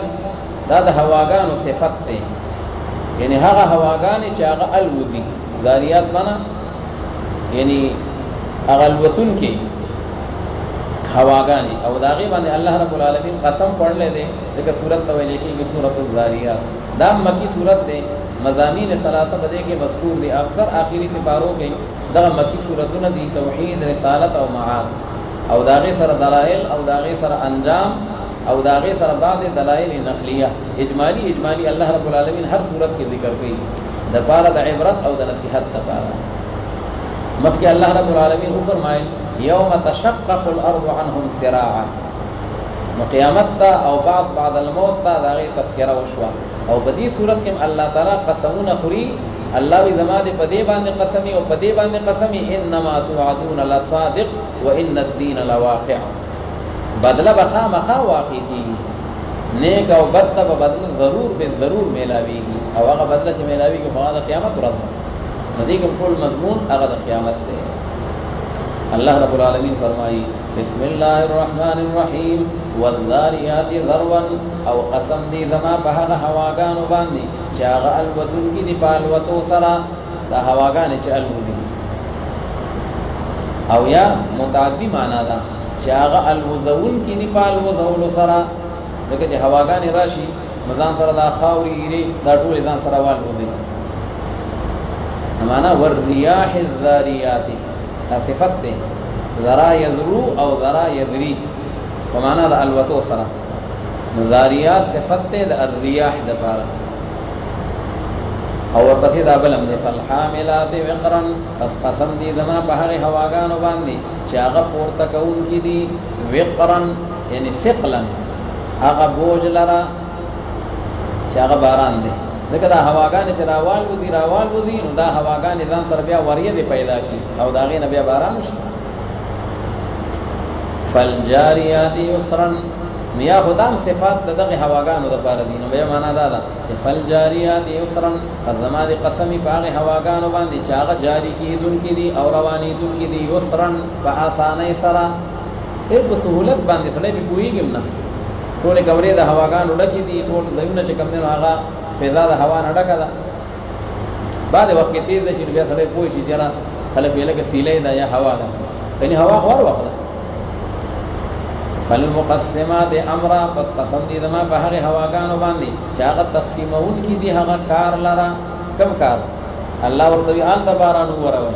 دا د هواګانو صفت دی یعنی هغه هواګانې چې هغه الوزي ذاریات معنا یعنی هغه الوتونکې هواګانې او د هغې باندې الله رب العالمین قسم خوړلی دی ځکه صورت ته ویل کېږي صورت الذاریات دا مکی صورت دی مضامین ثلاثه په دې کې مذکور دي اکثر آخري سپارو کې دغه مکی صورتونه دي توحید رسالت او معاد او د هغې سره دلایل او د هغې سره انجام او د هغې سره بعض دلایل نقلیه اجمالی الله رب العالمین هر صورت کې ذکر کوي د پاره د عبرت او د نصیحت دپاره مخکې الله رب العالمین وفرمایل یوم تشقق الارض عنهم سراعا نو قیامت ته او بعض بعد الموت ته د هغې تذکره وشوه او په دې صورت کې الله تعالی قسمونه خوري الله وی زما دې په دې باندې قسمي او په دې باندې قسمي انما توعدون لصادق وان الدين لواقع بدله به خامخا واقع کېږي نیک او بد ته به بدله ضرور میلاویږي او هغه بدله چې میلاویږي خو هغه د قیامت ورځ ده نو دې کوم ټول مضمون هغه د قیامت دی الله رب العالمین فرمایي بسم الله الرحمن الرحیم والذاریات ذروا او قسم دی زما په هغه هواګانو باندې چې هغه الوتونکي دي په الوتو سره دا هواګانې چې الوزي او یا متعدي معنا ده چې هغه الوزونکي دي په الوزولو سره لکه چې هواګانې راشي نو ځان سره دا خاورې ایرې دا ټولې ځان سره والوزي نو معنا والریاح الذاریات دا صفت دی ذرا یذرو او ذرا یذری په معنا د الوتو سره نو ذاریات صفت دی د الریاح دپاره او ورپسې دا بل هم دی فالحاملات وقرا پس قسم دی زما په هغې هواګانو باندې چې هغه پورته کوونکي دي وقرا یعنی ثقلا هغه بوج لره چې هغه باران دی ځکه دا هواګانې چې راوال وځي نو دا هواګانې ځان سره بیا وریځې پیدا کړي او د هغې نه بیا باران وشي. فالجاریات یسرا یا خدام صفات د دغه هواګانو دپاره دي نو بیا معنا دا ده چې فالجاریات یسرا زما د قسمې په هغې هواګانو باندې چې هغه جاري کېدونکي دي او روانېدونکي دي یسرا په اسانۍ سره ډېر په سهولت باندې سړی پې پوهېږي هم نه ټولې کمرې د هواګانو ډکې دي ټول ځایونه چې کوم دی نو هغه فضا د هوا نه ډکه ده بعد وخت کې تیز شي نو بیا سړی پوه شي چې یاره خلک ویې لکه سیلۍ ده یا هوا ده یعنې هوا خو هر وخت ده. فالمقسمات امرا پس قسم دی زما په هغې هواګانو باندې چې هغه تقسیمونکي دي هغه کار لره کم کار الله ورته وي هلته باران ووروئ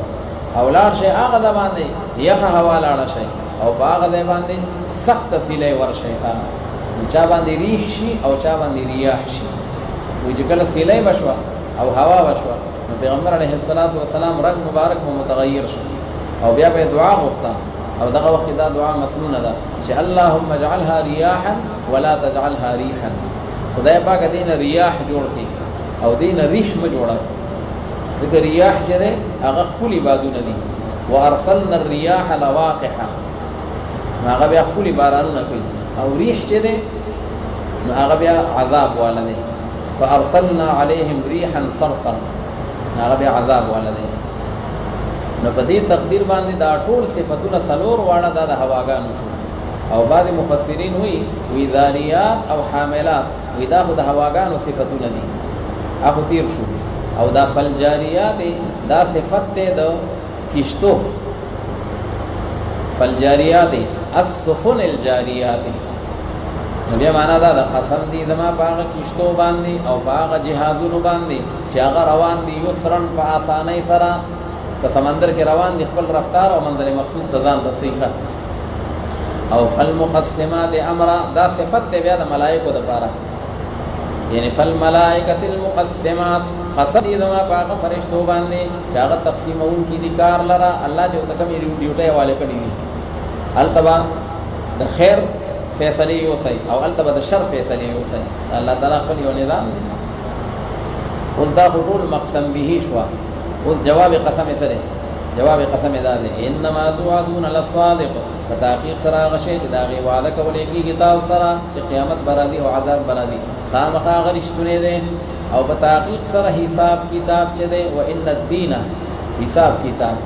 او لاړ شئ هغه ځای باندې یخه هوا لاړه شئ او په هغه ځای باندې سخته سیلۍ ورشئ چا باندې ریح شي او چا باندې ریاح شي وایي چې کله سیلۍ به شوه او هوا به شوه نو پیغمبر علیه الصلاة والسلام رنګ مبارک به متغیر شو او بیا به دعا غوښته او دغه وخت دا دعا مسنونه ده چې اللهم اجعلها رياحا ولا تجعلها ريحا خدای پاک دین ریاح جوړ کړي او دین ریح م جوړه دغه ریاح چې ده هغه خپل بادونه دي وارسلنا الرياح لواقحا هغه بیا خپل بارانونه کوي او ریح چې ده نو هغه بیا عذاب والده فارسلنا عليهم ريحا صرصرا هغه بیا عذاب والده نو په دې تقدیر باندې دا ټول صفتونه څلور واړه دا د هواګانو شو او بعض مفسرین وی ذاریات او حاملات وی دا خو د هواګانو صفتونه دي هغه تیر شو او دا فالجاریات دا صفت ته د کشتو فالجاریات السفن الجاریات بیا معنا دا د قسم دی زما په هغه کشتو باندې او په هغه جهازونو باندې چې هغه روان دي یسرن په آسانۍ سره په سمندر کې روان دي خپل رفتار او منزل مقصود ته ځان رسېږي. او فالمقسمات امرا دا صفت دی بیا د ملائکو دپاره یعنی فالملائکة المقسمات قسم دی زما په هغه فرشتو باندې چې هغه تقسیمونکي دي کار لره الله چې ورته کومې ډیوټۍ حواله کړي وي هلته به د خیر فیصلې یوسئ او هلته به د شر فیصلې یوسئ الله تعالی خپل یو نظام دی. اوس دا خو ټول مقسم به شوه اوس جواب قسم سره جواب قسم دا دی انما توعدون للصادق په تحقیق سره هغه شی چې د هغې وعده کولی کېږي تاسو سره چې قیامت به راځي او عذاب به راځي خامخا هغه رښتونی دی او په تحقیق سره حساب کتاب چې دی و ان الدین حساب کتاب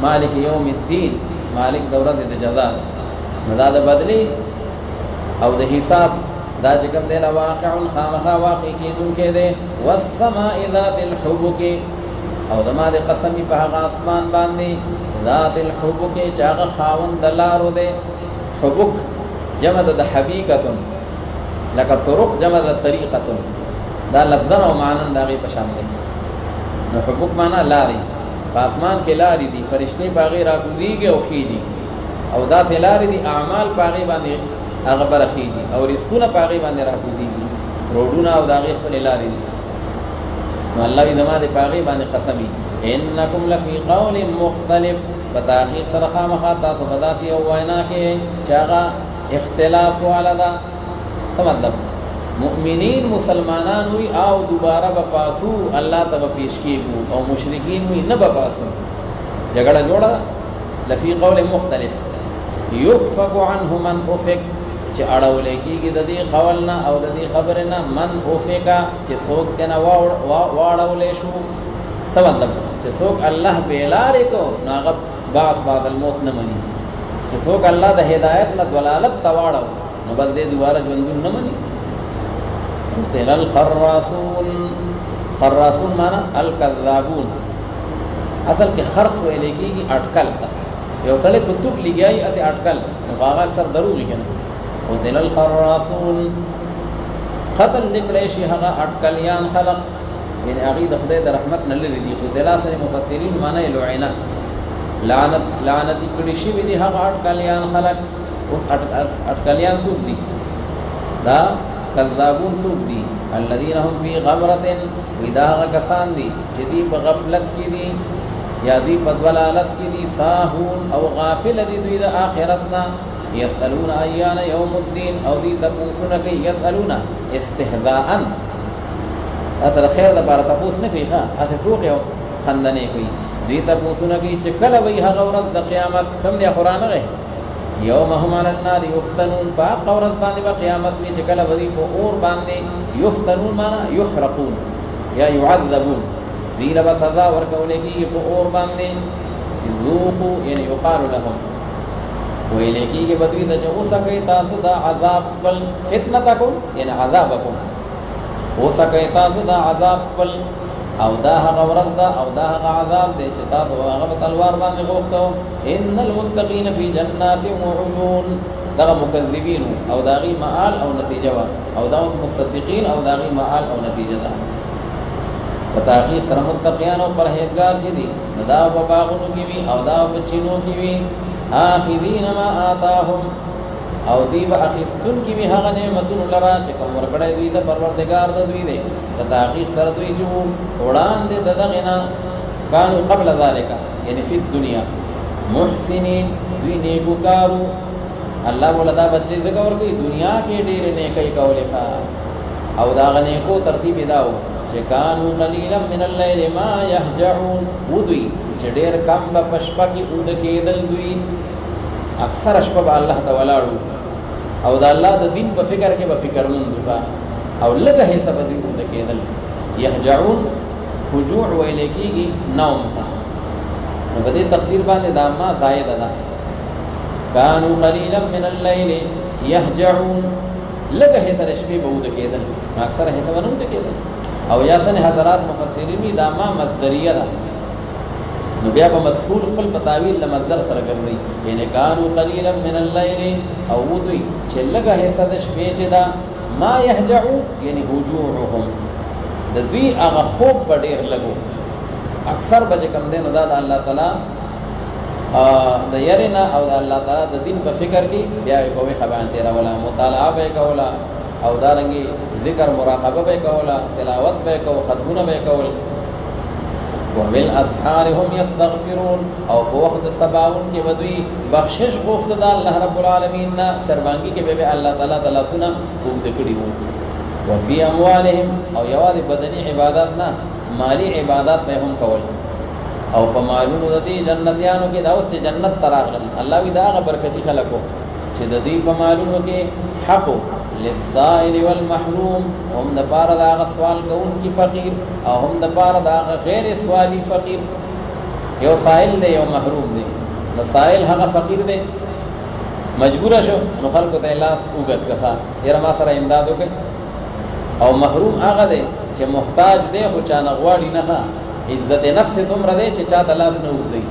مالک یوم الدین مالک د ورځې د جزا دی نو دا د بدلې او د حساب دا چې کوم دی واقع خامخا واقع کېدونکی دی والسماء ذات الحبک او دما د قسمی په هغه اسمان باندې ذات الحبک چې هغه خاوند د لارو دی حبک جمع د حبیکتن لکه طرق جمع د طریقتن دا لفظن او معنن د هغې په شان دی نو حبک معنا لارې په اسمان کې لارې دي فرشتې په هغې راکوزېږي او خیږي او داسې لارې دي اعمال په هغې باندې هغه برخیږي او رزقونه په هغې باندې راکوزېږي روډونه او د هغې خپلې لارې دي نو الله زما د په هغې باندې قسمي انکم لفی قول مختلف په تحقیق سره خامخا تاسو په داسې یو وینا کې چې هغه اختلاف واله ده څه مطلب مؤمنین مسلمانان وي او دوباره به پاسو الله ته به پیش کېږو او مشرکین وي نه به پاسو جګړه جوړه لفی قول مختلف یؤفک عنه من افک چې اړولی کېږي د دې قول نه او د دې خبرې نه من افکه چې څوک تېنه واړولی شو څه مطلب چې څوک الله بېلارې کو نو هغه بعث بعد الموت نه مني چې څوک الله د هدایت نه ضلالت ته واړو نو بس دې دوباره ژوندون نه مني قتل الخراسون خراسون معنا الکذابون اصل کې خرس ویلې کېږي اټکل ته یو سړی په توک لګیایي هسې اټکل نو هغه اکثر دروغ وي که نه قتل الخراسون قتل دکړی شي هغه اټکلیان خلق یعنی هغې د خدای د رحمت نه لرې دي قتلا سره مفسرین معنی لعنه لعنتي کړي شوي دي هغه اټکلیان خلق اوس اټکلیان څوک دي دا کذابون څوک دي الذین هم فی غمرة وی دا هغه کسان دي چې دوی په غفلت کې دي یا دوی په ضلالت کې دي ساهون او غافل دي دوی د آخرت نه یسألون ایان یوم الدین او دوی تپوسونه کوي یسألون استهزاء اصل خیر د بار تاسو نه کوي ها اصل ټوکې او خندنې کوي دوی تاسو نه کوي چې کله وي هغه ورځ د قیامت کم دی قران غه یوم هم علی النار یفتنون باق ورځ باندې په قیامت وی چې کله وي په اور باندې یفتنون معنا یحرقون یا يعذبون دوی له سزا ورکول کیږي په اور باندې ذوقوا یعنی یقال لهم ویل کیږي بدوی ته چې اوسه کوي تاسو دا عذاب بل فتنتکم یعنی عذابکم اوسه کوي تاسو دا عذاب بل او دا هغه ورځ دا او دا هغه عذاب دی چې تاسو هغه په تلوار باندې غوښتو ان المتقین فی جنات وعیون دا مکذبین او داغي مآل او نتیجه او دا اوس مصدقین او داغي مآل او نتیجه ده په تحقیق سره متقیان او پرهیزګار چې دي دا په باغونو کې وي او دا په چینو کې وي آخذین ما آتاهم او دی با اخیستون کی بھی هغه نعمتون لرا چې کوم ورکړی دوی ته پروردگار د دوی دی په تحقیق سره دوی چې وړاندې د دغنا کانوا قبل ذلك یعنی فی الدنیا محسنین دوی نیکوکارو الله ولدا بدلی ذکر کوي دنیا کې ډېر نیکي کولې او دا غنې کو ترتیب داو چې کانوا قلیلا من الليل ما يهجعون ودوی چې ډېر کم په پشپا کې ود کېدل دوی اکثر شپه الله تعالی او دا الله د دین په فکر کې به فکر مند کا او لګه حساب دی ود کېدل يهجعون خجوع ویل کېږي نوم تا نو په دې تقدیر باندې دا ما زائد ده كانوا قليلا من الليل يهجعون لګه حساب شپه به ود کېدل اکثر حساب نه ود کېدل او یاسن حضرات مفسرین دا ما مصدریه ده نو بیا په مدخول خپل پتاویل د مصدر سره ګرځي یعنی کانوا قلیلا من الليل او ودوی چې لګه حصہ د شپې چې دا ما يهجعون یعنی هجوعهم د دوی هغه خوب ډېر لګو اکثر بچ کم دین دا د الله تعالی د يرنا او د الله تعالی د دین په فکر کې بیا په وی خبان تیرا ولا مطالعه به کولا او دارنګي ذکر مراقبه به کولا تلاوت به کو ختمونه به کول وبالاسحار هم يستغفرون او په وخت سباون کې بدوی بخشش غوښته د الله رب العالمین نه چربانګي کې به الله تعالی تعالی سنا وګد کړي وو وفي اموالهم او یواد بدني عبادت نه مالی عبادت به هم کول او په مالونو د دې جنتیانو کې دا اوس جنت تراغل الله وی دا برکتی خلکو چې د دې په مالونو کې حق للسائل والمحروم هم د پاره دا سوال کوون کی فقیر او هم د پاره دا غیر سوالی فقیر یو سائل دی یو محروم دی نو سائل هغه فقیر دی مجبور شو نو خلکو ته لاس وګت کفا یره ما سره امداد وکړي او محروم هغه دی چې محتاج دی خو چا نغواړي نه عزت نفس دومره دی چې چا د لاس نه وګدي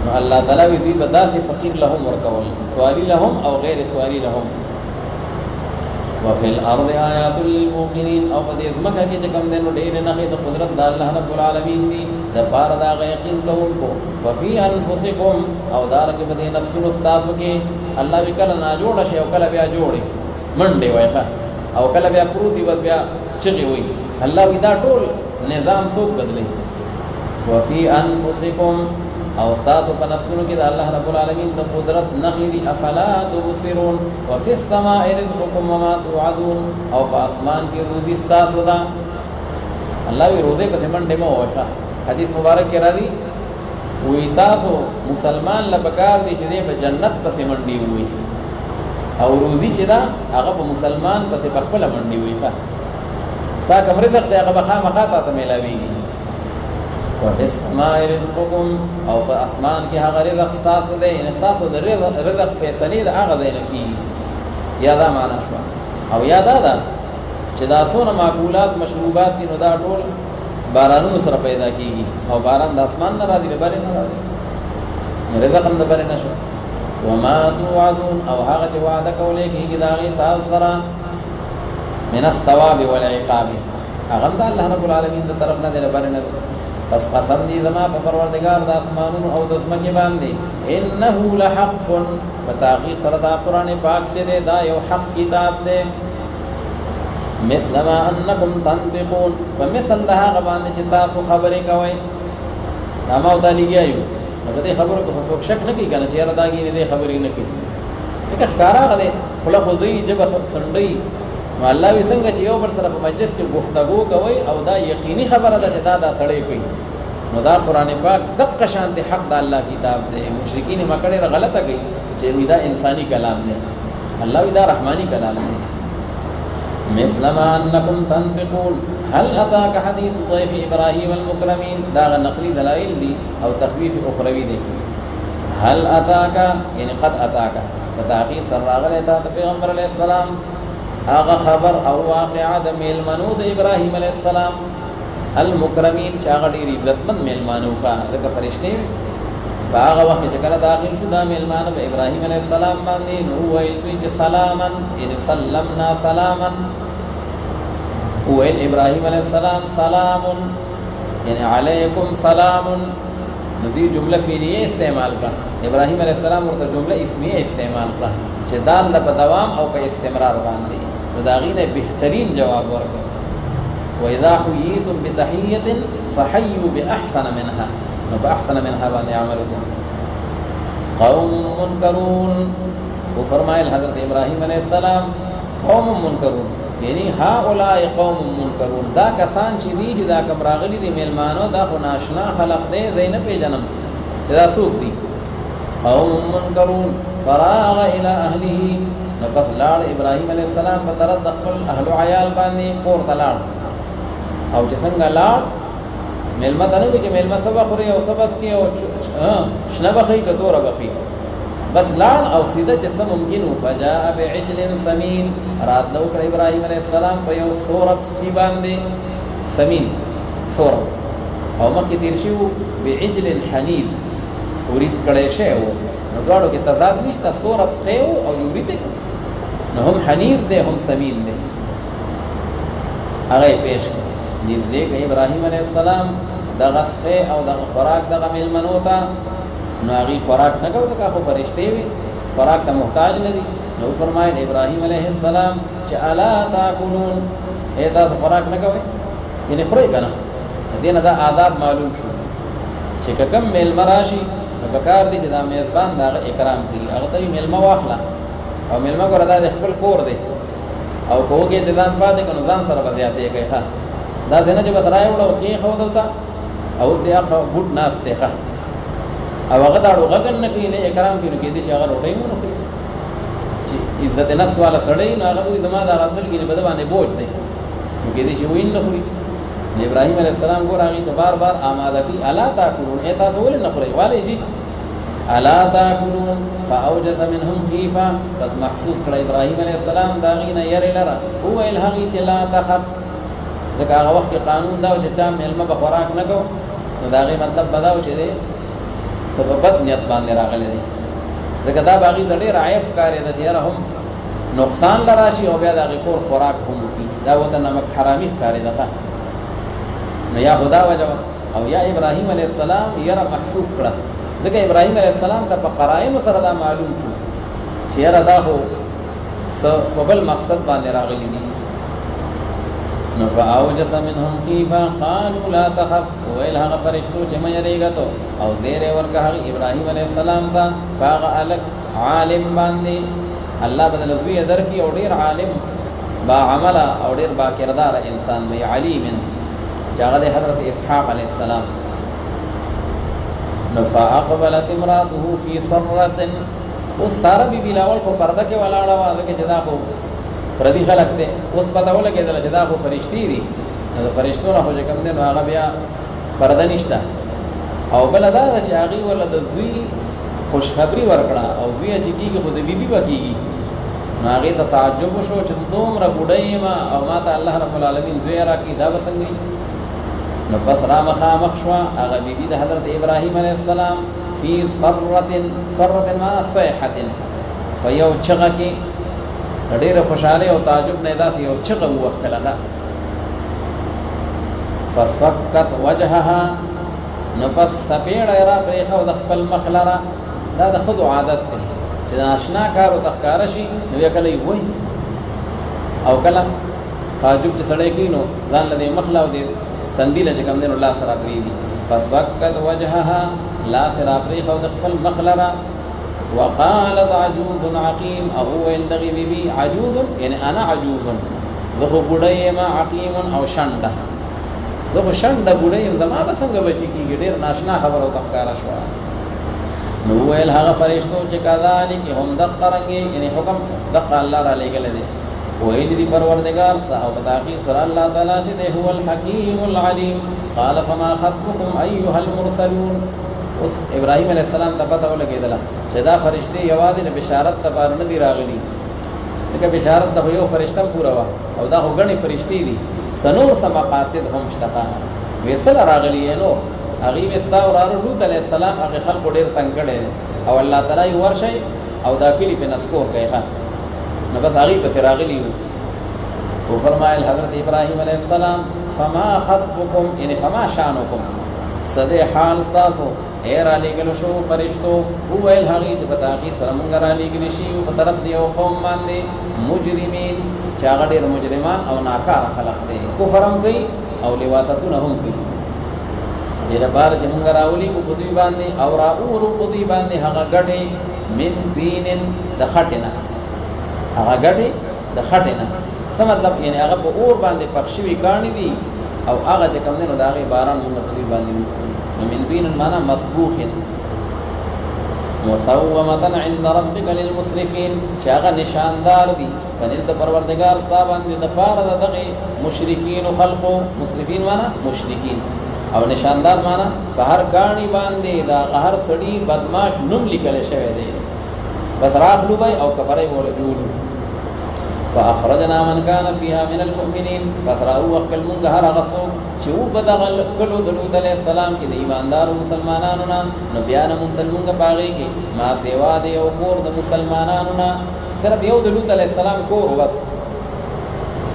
نو الله تعالی وی دی بداسي فقیر لهم ورکول سوالی لهم او غیر سوالی لهم وفي الارض آیات للموقنین او په دې ځمکه کې چې کوم دینو ډېر نه د قدرت د الله رب العالمین دی د پاره دا یقین کوونکو وفي انفسکم او دارنګ په دې نفسونو تاسو کې الله وکړه نه جوړ شي او کله بیا جوړي منډه وایخه او کله بیا پروتي بس بیا چغي وي الله وی دا ټول نظام څوک بدلی وفي انفسکم او استاد په نفسونو کې د الله رب العالمین د قدرت نخيري افلا تبصرون وفي السماء رزقكم وما توعدون او په اسمان کې روزي استاسو دا الله وی روزه په منډه مو وایخه حدیث مبارک کې راځي وی تاسو مسلمان لپاره دي چې په جنت په منډي وي او روزي چې دا هغه په مسلمان په خپل منډي وي ښه سا کوم رزق دی هغه بخا مخاطه ته ملاويږي وفي السماء رزقكم او په اسمان کې هغه رزق تاسو دی ان تاسو د رزق فیصله د هغه دی نه کی یا دا معنا شو او یاد ده چې دا څونه معقولات مشروبات دي نو دا ټول بارانونو سره پیدا کیږي او باران د اسمان نه راځي لبره نه راځي رزق هم د بره نشو وما توعدون او هغه چې وعده کولې کیږي دا غي تاسو سره من الثواب والعقاب هغه د الله رب العالمین د طرف نه دی لبره نه پس قسم دی زما په پروردگار د اسمانونو او د زمکه باندې انه لحق وتحقیق سره دا قران پاک چې دا یو حق کتاب دی مثل ما انکم تنطقون فمثل ده هغه باندې چې تاسو خبرې کوئ دا ما تعالی یو نو دې خبرو کو څوک شک نه کوي کنه چې راځي نه دې خبرې نه کوي لکه ښکارا غده خلق وزي جب سنډي نو الله وی څنګه چې یو بل سره په مجلس کې گفتگو کوي او دا یقیني خبره ده چې دا سړی کوي نو دا قران پاک دغه شان د حق د الله کتاب دی. مشرکین مکړه غلطه کوي چې دا انساني کلام دی، الله وی دا رحماني کلام دی. مثل ما انکم تنطقون هل اتاك حديث ضيف ابراهيم المكرمين، دا نقلي دلائل دي او تخفيف اخروی دي. هل اتاك یعنی قد اتاك فتحقیق سر راغلی تا پیغمبر علیہ السلام آغا خبر او واقعہ د میلمنو د ابراهیم علیہ السلام المکرمین چاغ ډیر عزتمند میلمانو کا ځکه فرشتي په هغه وخت چې کله داخل شو دا میلمانو په ابراهیم علیہ السلام باندې نو ویل چې سلامن ان سلمنا سلاما، ویل ابراهیم علیہ السلام سلام یعنی علیکم سلام، نو دی جمله فعلیه استعمال کړه. ابراهیم علیہ السلام ورته جمله اسمیه استعمال کړه چې دال د دوام او په استمرار باندې، نو دا غینه بهترین جواب ورکړه. واذا حييتم بتحيه فحيوا باحسن منها، نو باحسن منها باندې عمل وکړه. قوم منکرون، او فرمایل حضرت ابراهیم علیہ السلام قوم منکرون یعنی هؤلاء قوم منکرون، دا کسان چې دي چې دا کوم راغلي دي میلمانو دا خو ناشنا خلق دی زینب پیژنم چې دا څوک دي. قوم منکرون فراغ الى اهله، نو پس لاړ ابراهیم علیہ السلام په طرف د خپل اهل او عیال باندې کور ته لاړ، او چې څنګه لاړ میلمه ته نه وي چې میلمه سبا خوري او سبس کې او شنه بخي کتوره بخي، بس لاړ او سیده چې سم ممکن فجاء بعجل سمین، راتلو کړ ابراهیم علیہ السلام په یو سورب سکی باندې سمین سورب، او مخکې تیر شو بعجل حنیذ ورید کړی شی و، نو دواړو کې تضاد نشته، سورب سکی او ورید نو هم حنیذ دی هم سمین دی. هغه پیش کړ نږدې کړ ابراهیم علیہ السلام دغه سکی او دغه خوراک دغه میلمنو ته، نو هغه خوراک نه کوي ځکه خو فرشتي وي خوراک ته محتاج نه دي. نو فرمایل ابراهیم علیہ السلام چې الا تاکلون، اته خوراک نه کوي یعنی خوري کنه. دینه دا آداب معلوم شو چې کوم میلمه راشي نو پکار دي چې دا میزبان دا اکرام کوي، هغه ته میلمه واخله او میلمه ګور دا خپل کور دی او کوګه د ځان پاتې کنه ځان سره بزیاتې کوي ښه دا څنګه چې بس راي وړو کې خو دوتا او دې هغه ګډ ناس ته ښه او هغه دا وګن نه کوي نه اکرام کوي کې دي چې هغه روټي مونږ کوي چې عزت نفس والا سړی نو هغه وي زما دا راتل کې بده باندې بوج دی نو کې دي چې وین نه خوري. ابراهیم علیہ السلام ګور هغه ته بار بار آماده کی الا تاکلون، اته ول نه خوري والي جی الا تاکلون فاوجس منهم خيفه، بس محسوس کړ ابراهیم علیہ السلام دا غینه ير لره هو الهغی چې لا تخف، ځکه هغه وخت قانون دا چې چا ملمه به خوراک نه کو نو دا غي مطلب بداو چې دی سببت نیت باندې راغلی دی، ځکه دا باغی د ډیر عیب ښکاري د چې هم نقصان لراشي او بیا د کور خوراک هم کی دا وته نمک حرامي ښکاري ده. نو یا خدا وجه او یا ابراهیم علیہ السلام یره محسوس کړه، ځکه ابراهیم علیہ السلام ته په قرائن سره دا معلوم شو چې یره دا هو په بل مقصد باندې راغلی دي. نو فاوجس منهم خيفه قالوا لا تخف، ویل هغه فرشتو چې مې ریګتو او زیر ورکه ابراهیم علیہ السلام ته هغه الک عالم باندې الله بدل زوی درکې او ډیر عالم با عمل او ډیر با کردار انسان وی علیم چې هغه حضرت اسحاق علیہ السلام. نو فاقبلت امراته في سره، اوس ساره بی بلاول خو پرده کې ولاړه وه ځکه چې دا خو پردي خلق دی، اوس پته ولګېدله چې دا خو فرشتي دي، نو د فرشتو نه خو چې کوم دی نو هغه بیا پرده نشته. او بله دا ده چې هغې ورله د زوی خوشخبري ورکړه او زویه چې کېږي خو د بیبي به کېږي، نو هغې ته تعجب وشو چې دومره بوډۍ یم او ما ته الله رب العالمین زوی راکړي دا به څنګه وي. نو بس را مخامخ شوه هغه بیبي د حضرت ابراهیم علیہ السلام فی سرة معنا صیحة، په یو چغه کې ډېره خوشحالۍ او تعجب نه داسې یو چغه ووښتله. فسکت وجهها، نو پس سپېړه یې را پرېښه او د خپل مخ لره، دا د ښځو عادت دی چې د اشنا کار ورته ښکاره شي نو بیا کله یې وایي او کله تعجب چې سړی کوي نو ځان له دې مخ له او دې تندي له چې کوم دی نو لاس را پرېږدي. فسکت وجهها، لاس را پرېښه او د خپل مخ لره. وقالت عجوز عقیم، او ویل دغې بیبي عجوز یعنی انا عجوز، زه خو بوډۍ یم عقیم او شنډه، زه خو شنډه بوډۍ یم، زما به څنګه بچي کېږي. ډېر ناشنا خبره ورته ښکاره شوه. نو وویل هغه فرشتو چې کذالک هم دقه رنګې، یعنې حکم دقه الله را لېږلی دی، ویل دي پروردگار ستا او په تحقیق سره الله تعالی چې دی هو الحکیم العلیم. قال فما خطبكم ایها المرسلون. اوس ابراهیم علیه السلام ته پته ولګېدله چې دا فرشتې یوازې د بشارت لپاره نه دي راغلي، ځکه بشارت له یو فرشته پوره وه او دا خو ګڼې فرشتې دي، څه نور څه مقاصد هم شته. وایي څه له راغلي یې نور؟ هغې وایي ستا وراره لوط علیه السلام هغې خلکو ډېر تنګ کړی دی او الله تعالی یې ورشئ او دا کلي پرې نسکور کوي. نو بس هغې پسې راغلي وو. وفرمایل حضرت ابراهیم علیه السلام فما خطبکم، یعنې فما شانکم، څه دی حال ستاسو ای را لېږلو شو فرشتو. وویل هغې چې په تحقیق سره مونږ را لېږلي شي یو په طرف د یو قوم باندې مجرمین چې هغه ډېر مجرمان او ناکاره خلق دی، کفر هم کوي او لواطتونه هم کوي. دې لپاره چې مونږ راولېږو په دوی باندې او راوورو په دوی باندې هغه ګټې من طینن د خټې نه، هغه ګټې د خټې نه. څه مطلب؟ یعنې هغه په اور باندې پخ شوي کاڼي دي او هغه چې کوم دی نو د هغې باران مونږ په دوی باندې وکړو. نو من طینن معنا مطبوخ مسومة عند ربك للمسرفين، چې هغه نشاندار دي په نزد پروردګار ستا باندې د پاره د دغې مشرکینو خلقو. مسرفین معنا مشرکین او نشاندار معنا په هر کاڼي باندې د هر سړي بدماش نوم لیکلی شوی دی، بس راخلو به او کفرۍ به ورته وولو. فاخرجنا من كان فيها من المؤمنين، پس راو وخل مونږ هر هغه څوک چې و په دغه کلو د لوط علیه السلام کې د ایماندارو مسلمانانو نه، نو بیا نه مونږ مونږ په هغې کې ما سوا د یو کور د مسلمانانو نه، صرف یو د لوط علیه السلام کور بس،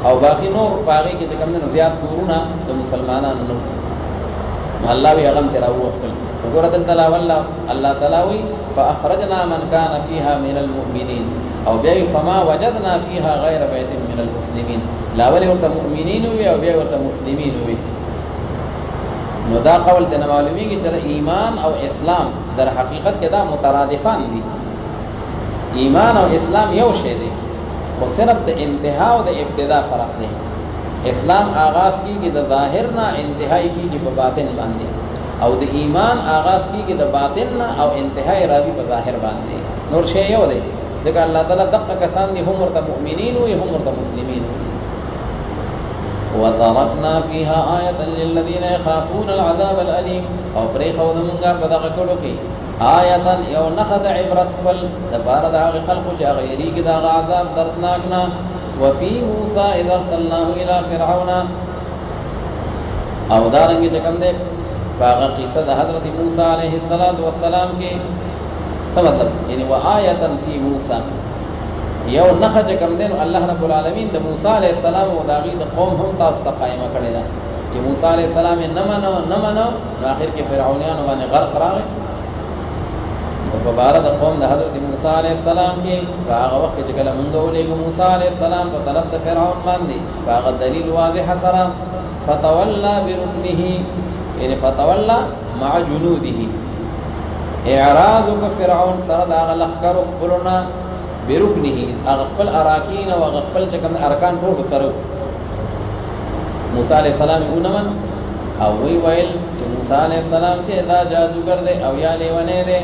او باقي نور په هغې کې چې کوم دی نو زیات کورونه د مسلمانانو نه. نو الله وی هغه هم ترې راووښتل. نو ګوره دلته الله تعالی وایي فاخرجنا من كان فيها من المؤمنين، او بیا فما وجدنا فيها غير بيت من المسلمين. لا ولې ورته مؤمنین وي او بیا ورته مسلمین وي. نو دا قول ته معلومیږي چې ایمان او اسلام در حقیقت کې دا مترادفان دي. ایمان او اسلام یو شی دی، خو صرف د انتها او د ابتدا فرق دی. اسلام آغاز کیږي د ظاهر نه، انتهایی کیږي په باطن باندې، او د ایمان آغاز کیږي د باطن نه او انتهای راځي په ظاهر باندې. نور شی یو دی، ځکه الله تعالی دقه کسان دي هم ورته مؤمنین وي هم ورته مسلمین وي. وترکنا فيها آیة للذین یخافون العذاب الألیم، او پرېښود مونږه په دغه کلو کې آیة یو نښه د عبرت خپل دپاره د هغې خلقو چې هغه یېرېږي د هغه عذاب دردناک نه. وفي موسی اذ ارسلناه الى فرعون، او دارنګې چې کوم دی په هغه قصه د حضرت موسی علیه السلام کې څه مطلب؟ یعنې وآیة فی موسی، یو نښه چې کوم دی نو الله رب العالمین د موسی علیه السلام او د هغې د قوم هم تاسو ته قایمه کړې ده چې موسی علیه السلام یې نه منو نو آخر کې فرعونیانو باندې غرق راغی. نو په باره د قوم د حضرت موسی علیه السلام کې په هغه وخت کې چې کله مونږ ولېږو موسی علیه السلام په طرف د فرعون باندې په هغه دلیل واضحه سره فتولى بركنه، یعنې فتولى مع جنوده، اعراض وکړه فرعون سره د هغه لښکرو خپلو نه بركنه، هغه خپل اراکین او هغه خپل چې کوم ارکان ټولو سره. موسی علیه السلام یې ونه منو او وی ویل چې موسی علیه السلام چې دا جادوګر دی او یا لیونی دی.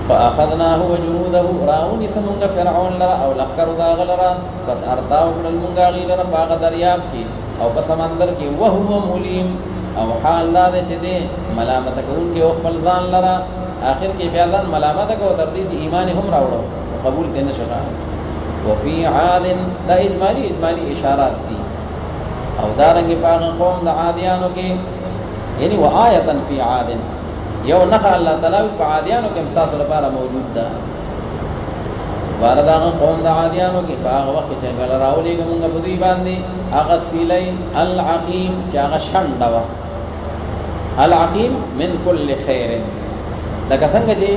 فاخذناه وجنوده، راونی سمونږ فرعون لره او لښکرو د هغه لره، بس ارتاو کړل مونږ هغې لره په هغه دریاب کې او په سمندر کې، وهو ملیم، او حال دا دی چې دی ملامته کوونکی او خپل ځان لره آخر کې بیا ځان ملامته کوو تر دې چې ایمان هم راوړو قبول دې نه شي. وفي عاد، دا اجمالي اشارات دي. او دارنګې په هغه قوم د عادیانو کې، یعنې وآیة فی عاد، یو نښه الله تعالی په عادیانو کې ستاسو لپاره موجود ده. باره د هغه قوم د عادیانو کې په هغه وخت کې چې کله راولېږو مونږ په دوی باندې هغه سیلی العقیم چې هغه شنډه وه. العقیم من کل خیر، لکه څنګه چې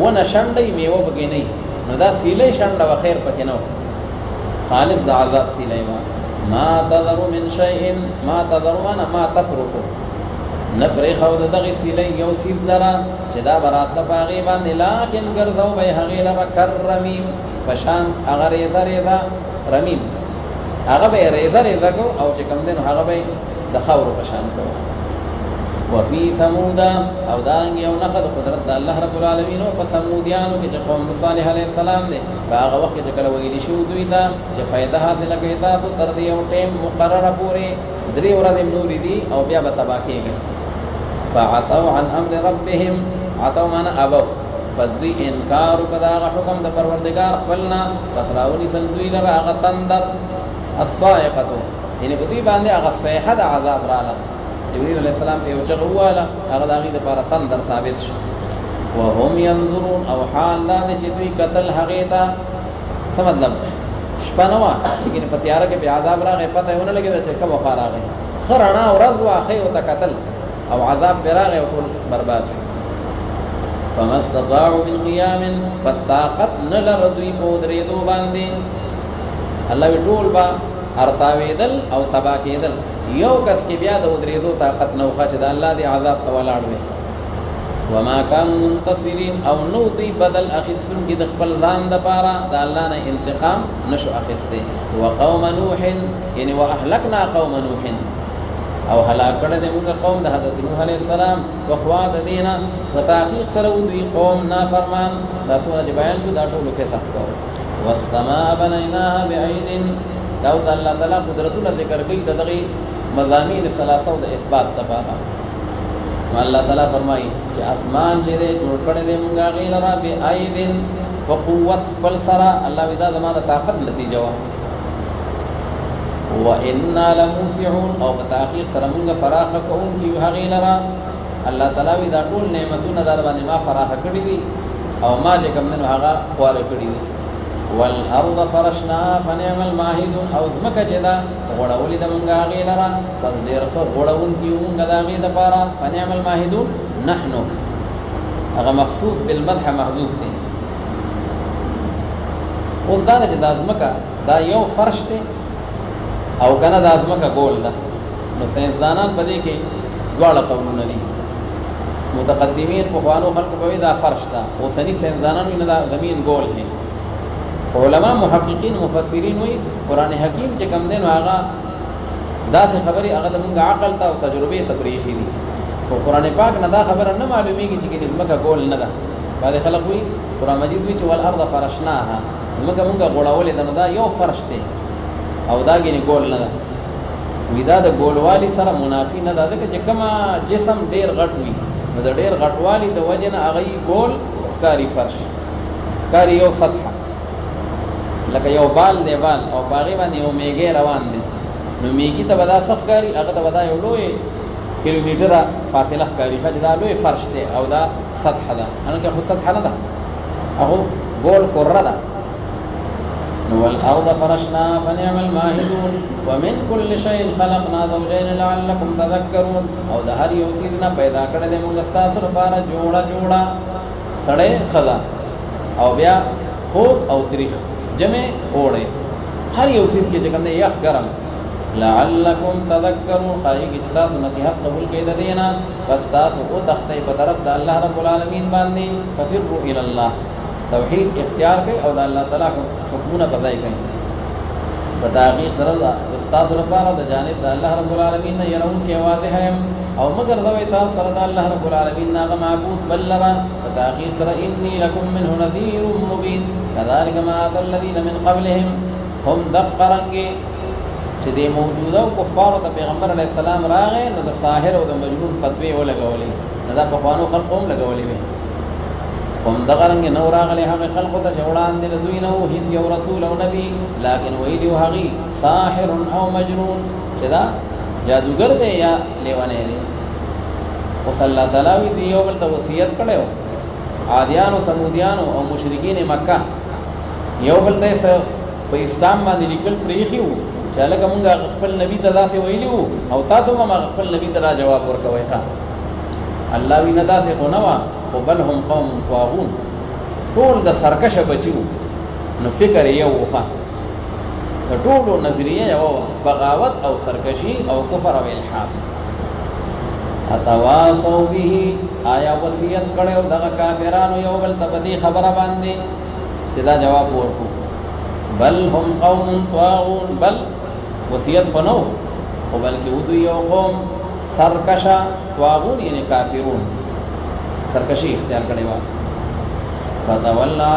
ونه شنډی میوه پکې نه وي، نو دا سیلی شنډه وه، خیر پکې نه و، خالص د عذاب سیلی وه. ما تذر من شیء، ما تذر معنا ما تترکو، نه پرېښود دغې سیلی یو سیز لره چې دا به راتله په هغې باندې، لاکن ګرځو به یې هغې لره کرمیم، په شان هغه ریزه رمیم، هغه به ریزه کو او چې کوم دین هغه به د خاورو په شان کو. وفي ثمود او دانګ یو نخد قدرت د الله رب العالمین او په ثمودیانو کې چې قوم صالح علیه السلام دی په هغه وخت کې کله ویل شو دوی ته چې فائدہ حاصل کړئ تاسو تر دې یو ټیم مقرره پورې 3 ورځې نور دي او بیا به تبا کېږي. فعتوا عن امر ربهم عتوا معنا ابو پس دوی انکار وکړه حکم د پروردگار خپلنا پس راونی سل دوی لره هغه تندر الصاعقه یعنی په دوی باندې هغه صيحه د عذاب رااله. جبريل عليه السلام په یو چغه واله هغه داغي د لپاره تندر ثابت شو. وهم ينظرون او حال دا چې دوی قتل هغه ته څه مطلب شپنوا چې کنه په تیار کې په عذاب راغی پته ونه لګی چې کوم خار راغی خرنا ورځ واخی او تقتل او عذاب براغه او ټول برباد شو. فما استطاعوا من قيام فاستاقت نلر دوی په درېدو باندې الله وی ټول با ارتاویدل او تبا کېدل یو کس کې بیا د درېدو طاقت نو خاص د الله دی عذاب ته ولاړ وي. وما كانوا منتصرين او نو دوی بدل اخیستون کې د خپل ځان د پاره د الله نه انتقام نشو اخیسته. وقوم نوح یعنی واهلكنا قوم نوح او هلاک کړه د موږ قوم د حضرت نوح علیه السلام په خوا د دینه د تحقیق سره دوی قوم نافرمان دا سورہ بیان شو دا ټول فسق کو. والسماء بنيناها بأيد دا الله تعالی قدرتونه ذکر کوي دغه مضامین ثلاثه د اثبات لپاره. الله تعالی فرمایي چې اسمان چې جوړ کړی دی موږ غیل را بأيد په قوت خپل سره الله ودا زمانه طاقت نتیجه وا. وإنا لموسعون او په تحقیق سره موږ فراخ کوون کیو هغه لرا الله تعالی دا ټول نعمتونه در باندې ما فراخ کړی دي او ما چې کوم نو هغه خوار کړی دي. والارض فرشناها فنعم الماهدون او زمکه چې دا غړولې د موږ هغه لرا پس ډیر ښه غړون کیو موږ دا غي د پاره فنعم الماهدون نحنو هغه مخصوص بالمدح محذوف دي. او دا چې د زمکه دا یو فرش دی او کنه د ازمکه ګول ده نو ساينسدانان په دې کې دواړه قولونه دي. متقدمین په خوانو خلق په دا فرش ده او سني ساينسدانان نه دا زمين ګول هي. علماء محققین مفسرین وی قران حکیم چې کم دین هغه دا څه خبري هغه د موږ عقل ته او تجربه تفریحي دي. او قران پاک نه دا خبره نه معلومیږي چې ازمکه ګول نه ده. بعض خلک وی قران مجید وی چې والارض فرشناها ازمکه موږ غوړولې ده نو دا یو فرش دی او دا غني ګول نه ده. وی دا د ګولوالي سره منافي نه ده چې کما جسم ډیر غټ وي نو د ډیر غټوالي د وجنه هغه ګول ښکاری فرش ښکاری یو سطح لکه یو بال دی بال او باغی باندې یو میګه روان دی نو میګی ته ودا ښکاری هغه ته ودا یو لوی کیلومتره فاصله ښکاری خځه دا لوی فرش دی او دا سطح ده هغه خو سطح نه ده هغه ګول کره ده. والأرض فرشنا فنعم الماهدون ومن كل شيء خلقنا زوجين لعلكم تذكرون او د هر یو چیز نه پیدا کړل د موږ تاسو لپاره جوړه سړې خلا او بیا خوب او تاریخ جمع اوړې هر یو چیز کې چې کوم دی یخ ګرم لعلكم تذكرون خای کی تاسو نصیحت قبول کړئ د دینا پس تاسو او تختې په طرف د الله رب العالمین باندې ففروا الى الله توحید اختیار کړئ او د الله تعالی حکمونه بځای کړئ. په تحقیق سره استاد لپاره د جانب د الله رب العالمین نه يرون کې واضح هم او مگر دوی تاسو سره د الله رب العالمین نه معبود بل لرا په تحقیق سره انی لکم منه نذیر مبین كذلك ما اتى الذين من قبلهم هم دقرنګي چې د موجوده کفار د پیغمبر علی السلام راغې نو د ساحر او د مجنون فتوی ولګولې نه دا په خوانو خلقوم لګولې به هم دغرنګ نو راغلي هغه خلق ته جوړان دي دوی نو هیڅ یو رسول او نبی لکن ویلی هغه ساحر او مجنون چې دا جادوګر دی یا لیوانه دی. او صلی الله تعالی دی یو بل ته وصیت کړو عادیان او سمودیان او مشرکین مکه یو بل ته په اسلام باندې لیکل پریخیو چې لکه مونږ خپل نبی ته داسې ویلیو او تاسو ما خپل نبی ته جواب ورکوي ښا الله وینا داسې کو نو او بل هم قوم طاغون ټول د سرکشه بچو نو فکر یو وخه ټول نظریه یو بغاوت او سرکشی او کفر او الحاد. اتواصوا به آیا وصیت کړو دغه کافرانو یو بل ته بدی خبره باندې چې دا جواب ورکو بل هم قوم طاغون بل वसीयत खो न हो बल्कि उदू यो कौम सरकशा त्वागून यानी काफिरून सरकशी इख्तियार करे वा फतवल्ला